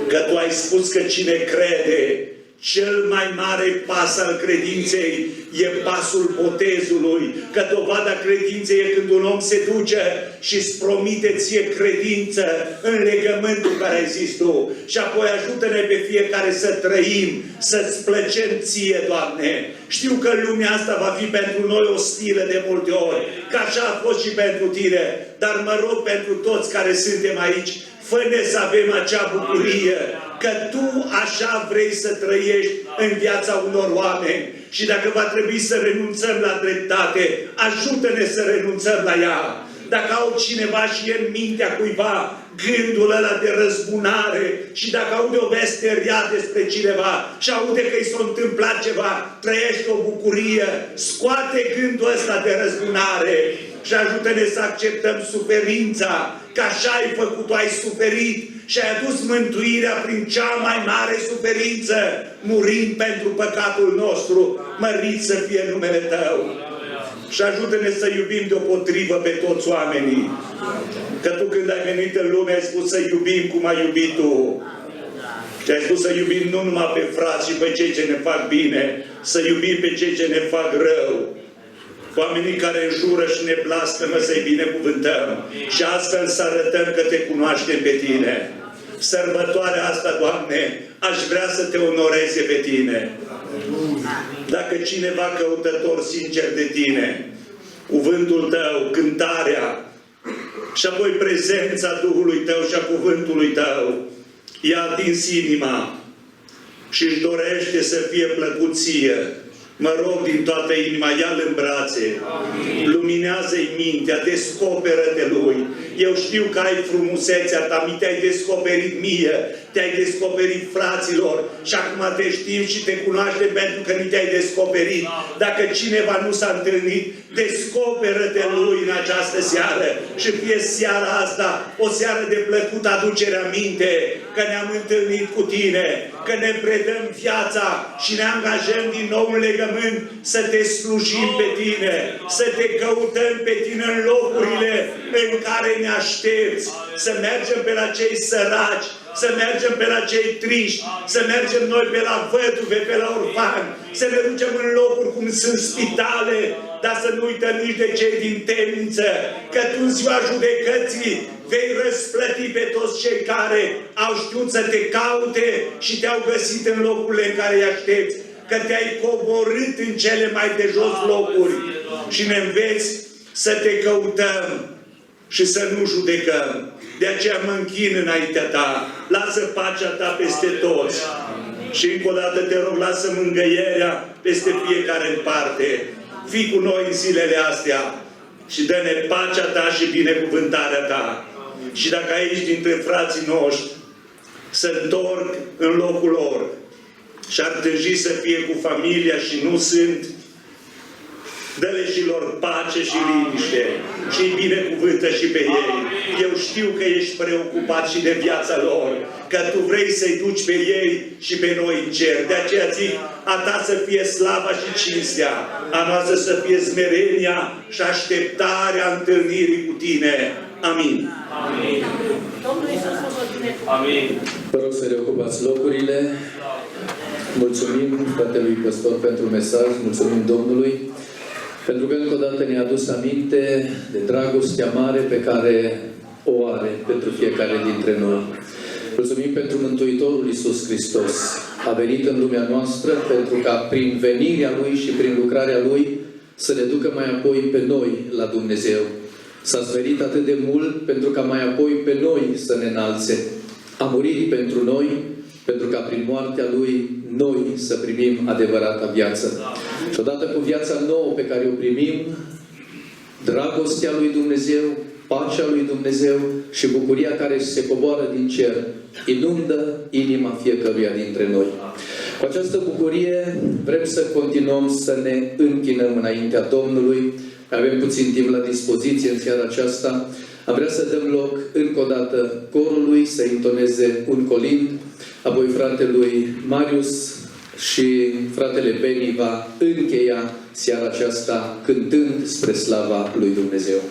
S6: Că Tu ai spus că cine crede, Cel mai mare pas al credinței e pasul botezului, că dovada credinței e când un om se duce și îți promite ție credință în legământul care ai zis tu. Și apoi ajută-ne pe fiecare să trăim, să-ți plăcem ție, Doamne. Știu că lumea asta va fi pentru noi ostilă de multe ori, că așa a fost și pentru tine, dar mă rog pentru toți care suntem aici, fă-ne să avem acea bucurie, că Tu așa vrei să trăiești în viața unor oameni. Și dacă va trebui să renunțăm la dreptate, ajută-ne să renunțăm la ea. Dacă au cineva și e în mintea cuiva gândul ăla de răzbunare și dacă aude o veste rea despre cineva și aude că i s-a întâmplat ceva, trăiește o bucurie, scoate gândul ăsta de răzbunare și ajută-ne să acceptăm suferința, că așa ai făcut, ai suferit și ai adus mântuirea prin cea mai mare suferință, murind pentru păcatul nostru. Mărit să fie numele Tău. Și ajută-ne să iubim deopotrivă pe toți oamenii. Că Tu când ai venit în lume ai spus să iubim cum ai iubit Tu. Și ai spus să iubim nu numai pe frați și pe cei ce ne fac bine, să iubim pe cei ce ne fac rău. Oamenii care înjură și ne blastămă să-i binecuvântăm. Și astfel să arătăm că Te cunoaștem pe Tine. Sărbătoarea asta, Doamne, aș vrea să Te onoreze pe Tine. Dacă cineva căutător sincer de Tine, cuvântul Tău, cântarea și apoi prezența Duhului Tău și a cuvântului Tău i-a atins inima și își dorește să fie plăcut Ție, mă rog din toată inima, ia-L în brațe, luminează-i mintea, descoperă-te Lui. Eu știu că ai frumusețea Ta, mi te-ai descoperit mie, te-ai descoperit fraților și acum Te știm și Te cunoaștem pentru că ni te-ai descoperit. Dacă cineva nu s-a întâlnit, descoperă-te Lui în această seară și fie seara asta o seară de plăcută aducere aminte că ne-am întâlnit cu Tine, că ne predăm viața și ne angajăm din nou în legământ să Te slujim pe Tine, să Te căutăm pe Tine în locurile în care ne aștepți, să mergem pe la cei săraci, să mergem pe la cei triști, să mergem noi pe la văduve, pe la orfani, să ne ducem în locuri cum sunt spitale, dar să nu uităm nici de cei din temniță, că Tu în ziua judecății vei răsplăti pe toți cei care au știut să Te caute și Te-au găsit în locurile în care îi aștepți, că Te-ai coborât în cele mai de jos locuri și ne înveți să Te căutăm și să nu judecăm. De aceea mă închin înaintea Ta, lasă pacea Ta peste toți. Și încă o dată te rog, lasă mângâierea peste fiecare în parte. Fii cu noi în zilele astea și dă-ne pacea Ta și binecuvântarea Ta. Și dacă aici dintre frații noștri se întorc în locul lor și ar tânji să fie cu familia și nu sunt, dă-le și lor pace și liniște și îi binecuvântă și pe ei. Eu știu că ești preocupat și de viața lor, că Tu vrei să-i duci pe ei și pe noi în cer. De aceea zic, a Ta să fie slava și cinstea, a noastră să fie smerenia și așteptarea întâlnirii cu Tine. Amin.
S5: Amin. Amin.
S2: Vă rog să reocupați locurile. Mulțumim fratelui păstor pentru mesaj, mulțumim Domnului, pentru că încă o dată ne-a adus aminte de dragostea mare pe care o are pentru fiecare dintre noi. Mulțumim pentru Mântuitorul Iisus Hristos. A venit în lumea noastră pentru ca prin venirea Lui și prin lucrarea Lui să ne ducă mai apoi pe noi la Dumnezeu. S-a smerit atât de mult pentru ca mai apoi pe noi să ne înalțe. A murit pentru noi, pentru ca prin moartea Lui noi să primim adevărata viață. Și odată cu viața nouă pe care o primim, dragostea lui Dumnezeu, pacea lui Dumnezeu și bucuria care se coboară din cer inundă inima fiecăruia dintre noi. Cu această bucurie vrem să continuăm să ne închinăm înaintea Domnului. Avem puțin timp la dispoziție în seara aceasta. Am vrea să dăm loc încă o dată corului să intoneze un colind, apoi fratelui Marius și fratele Beni va încheia seara aceasta cântând spre slava lui Dumnezeu.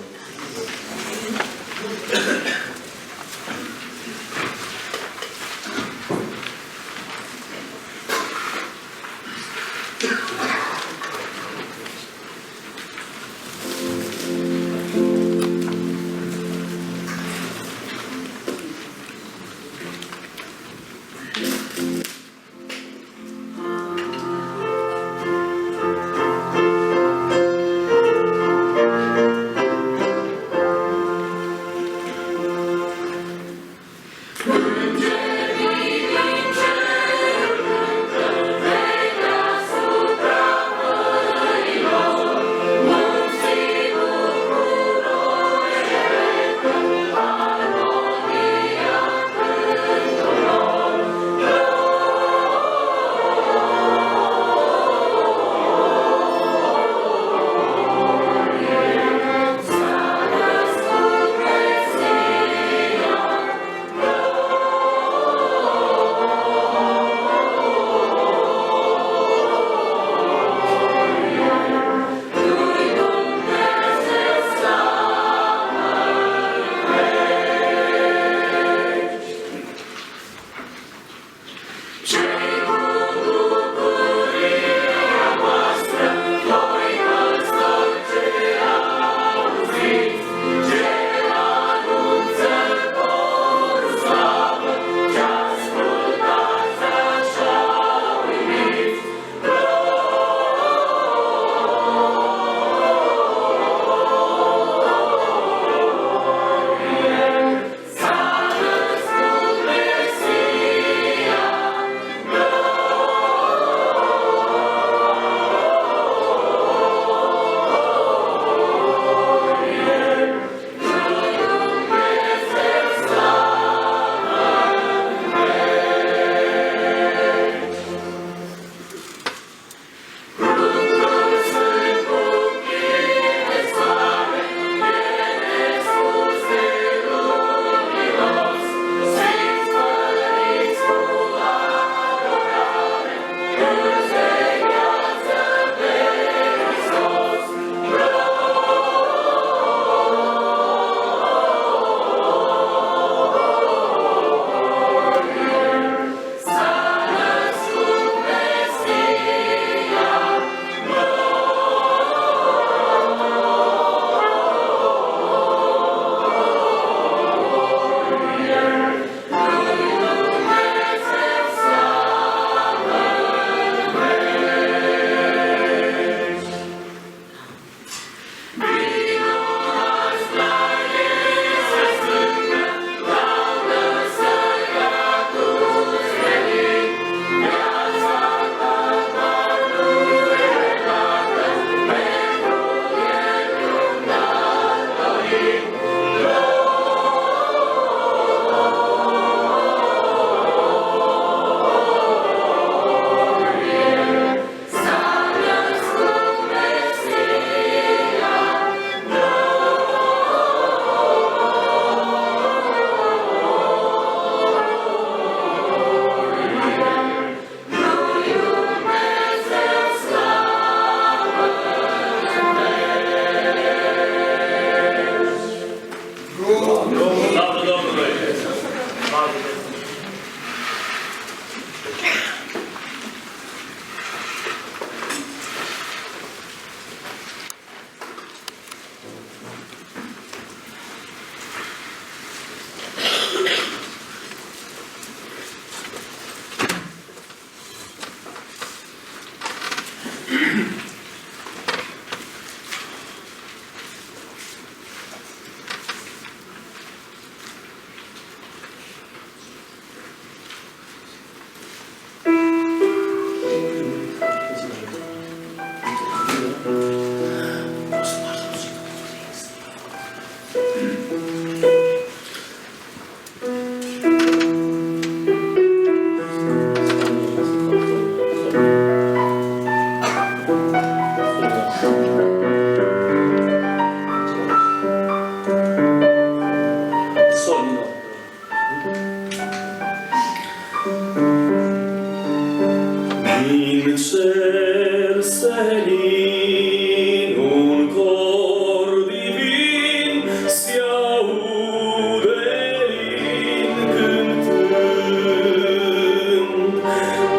S1: cer senin un cor divin se aude lin cântând.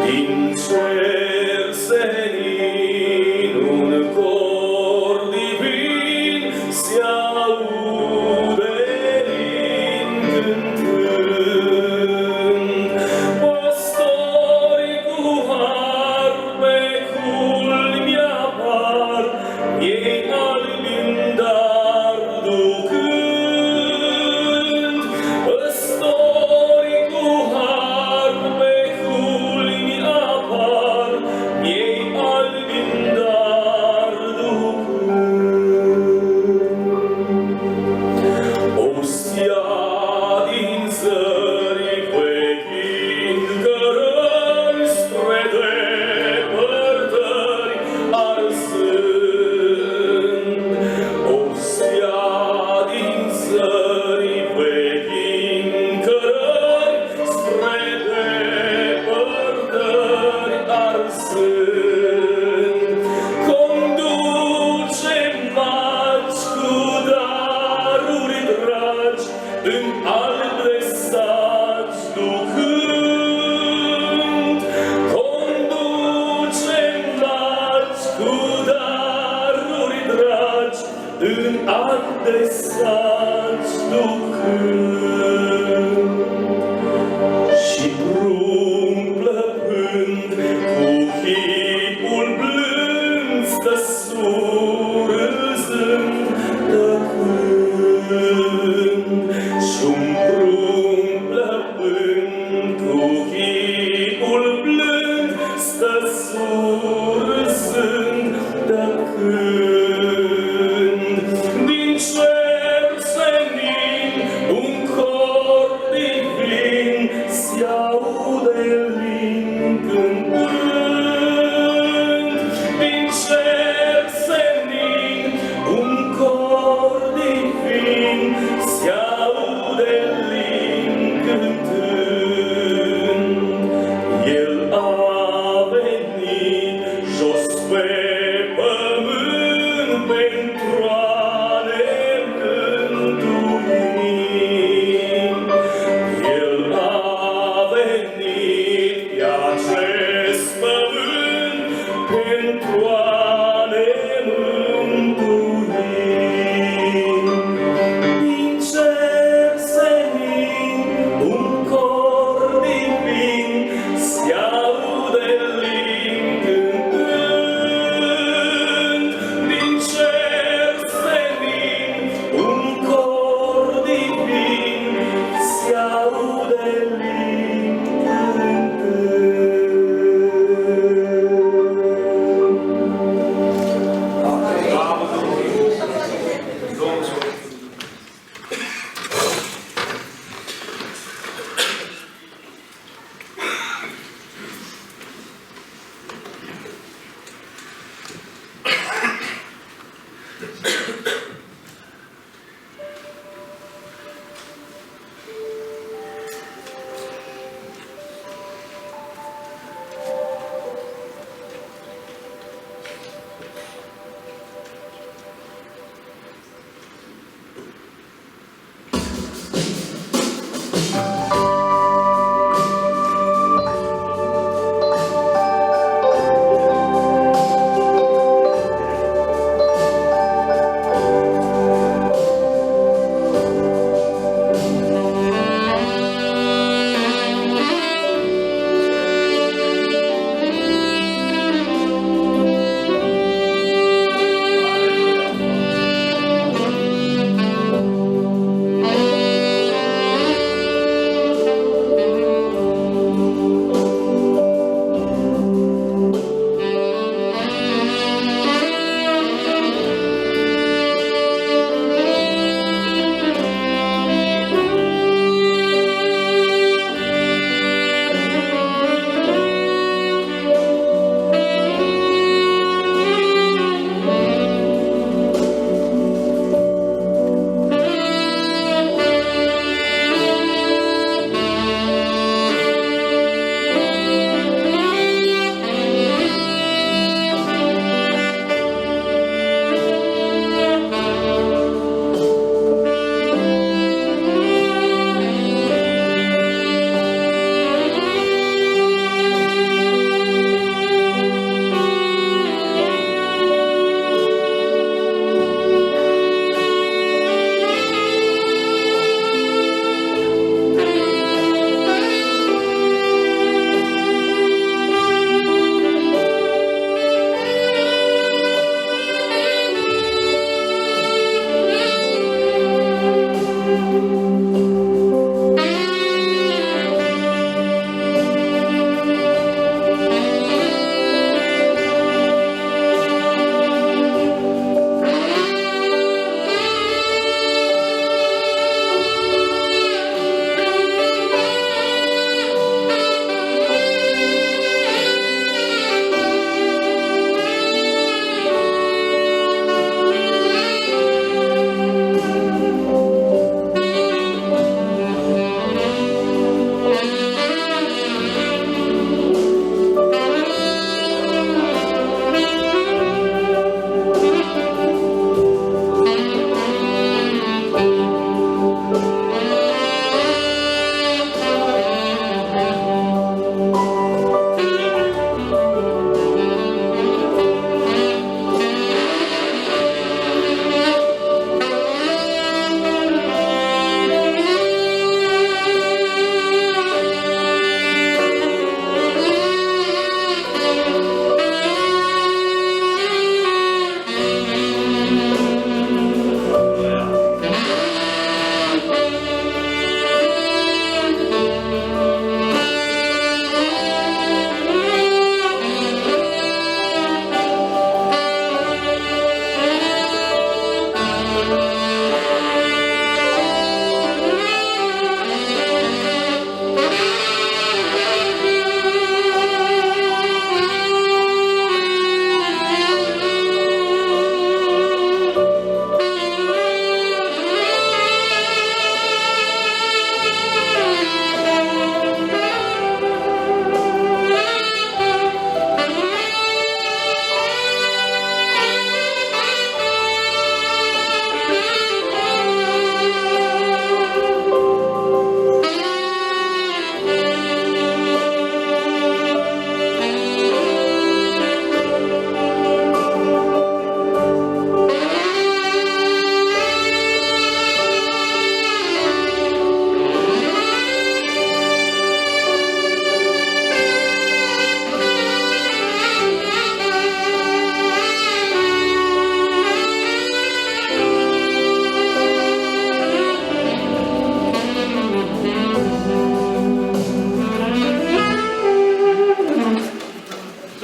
S1: Din cer senin un cor divin se aude lin cântând. Păstori cu harpe culmi apar, ei albi în dar ducând. Păstori cu harpe culmi apar, ei albi în dar ducând. Ostia din țări vechit cărări spre depărtări arsând. Ostia din țări vechit cărări spre depărtări arsând. Conduce maci cu daruri dragi în albe saci ducând. Conduce maci cu daruri dragi în albe saci ducând. Și prunc plăpând cu chipul blând stă surâzând tăcând. Și-un prunc plăpând cu chipul blând stă surâzând tăcând. Din cer senin un cor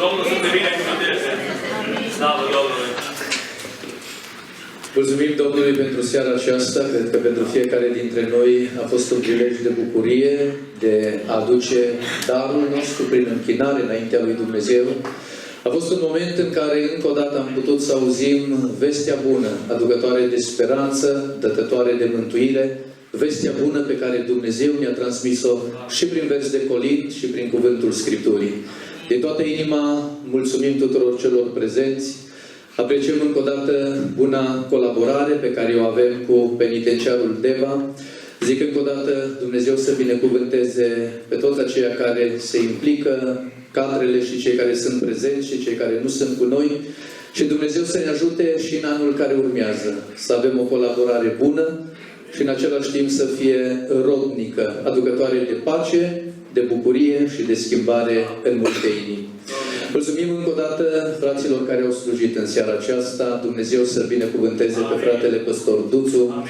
S5: Domnul să te binecuvânteze. Slavă Domnului.
S2: Mulțumim Domnului pentru seara aceasta. Cred că pentru fiecare dintre noi a fost un prilej de bucurie de a aduce darul nostru prin închinare înaintea lui Dumnezeu. A fost un moment în care încă o dată am putut să auzim vestea bună, aducătoare de speranță, dătătoare de mântuire, vestea bună pe care Dumnezeu ne-a transmis-o și prin vers de colind și prin cuvântul Scripturii. De toată inima mulțumim tuturor celor prezenți. Apreciem încă o dată buna colaborare pe care o avem cu penitenciarul Deva. Zic încă o dată, Dumnezeu să binecuvânteze pe toți aceia care se implică, cadrele și cei care sunt prezenți și cei care nu sunt cu noi. Și Dumnezeu să ne ajute și în anul care urmează să avem o colaborare bună și în același timp să fie rodnică, aducătoare de pace, de bucurie și de schimbare în multe inimi. Mulțumim încă o dată fraților care au slujit în seara aceasta. Dumnezeu să binecuvânteze pe fratele Păstor Duțu,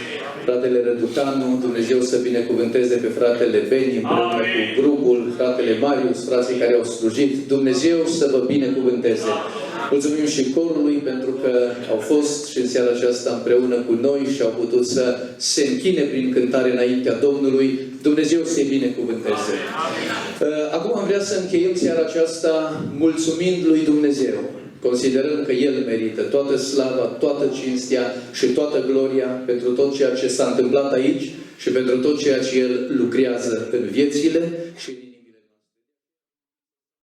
S2: fratele Răducanu, Dumnezeu să binecuvânteze pe fratele Beni împreună cu grupul, fratele Marius, frații care au slujit. Dumnezeu să vă binecuvânteze. Mulțumim și corului pentru că au fost și în seara aceasta împreună cu noi și au putut să se închine prin cântare înaintea Domnului. Dumnezeu să-i binecuvânteze. Acum am vrea să încheiem seara aceasta mulțumind lui Dumnezeu. Considerăm că El merită toată slava, toată cinstea și toată gloria pentru tot ceea ce s-a întâmplat aici și pentru tot ceea ce El lucrează în viețile și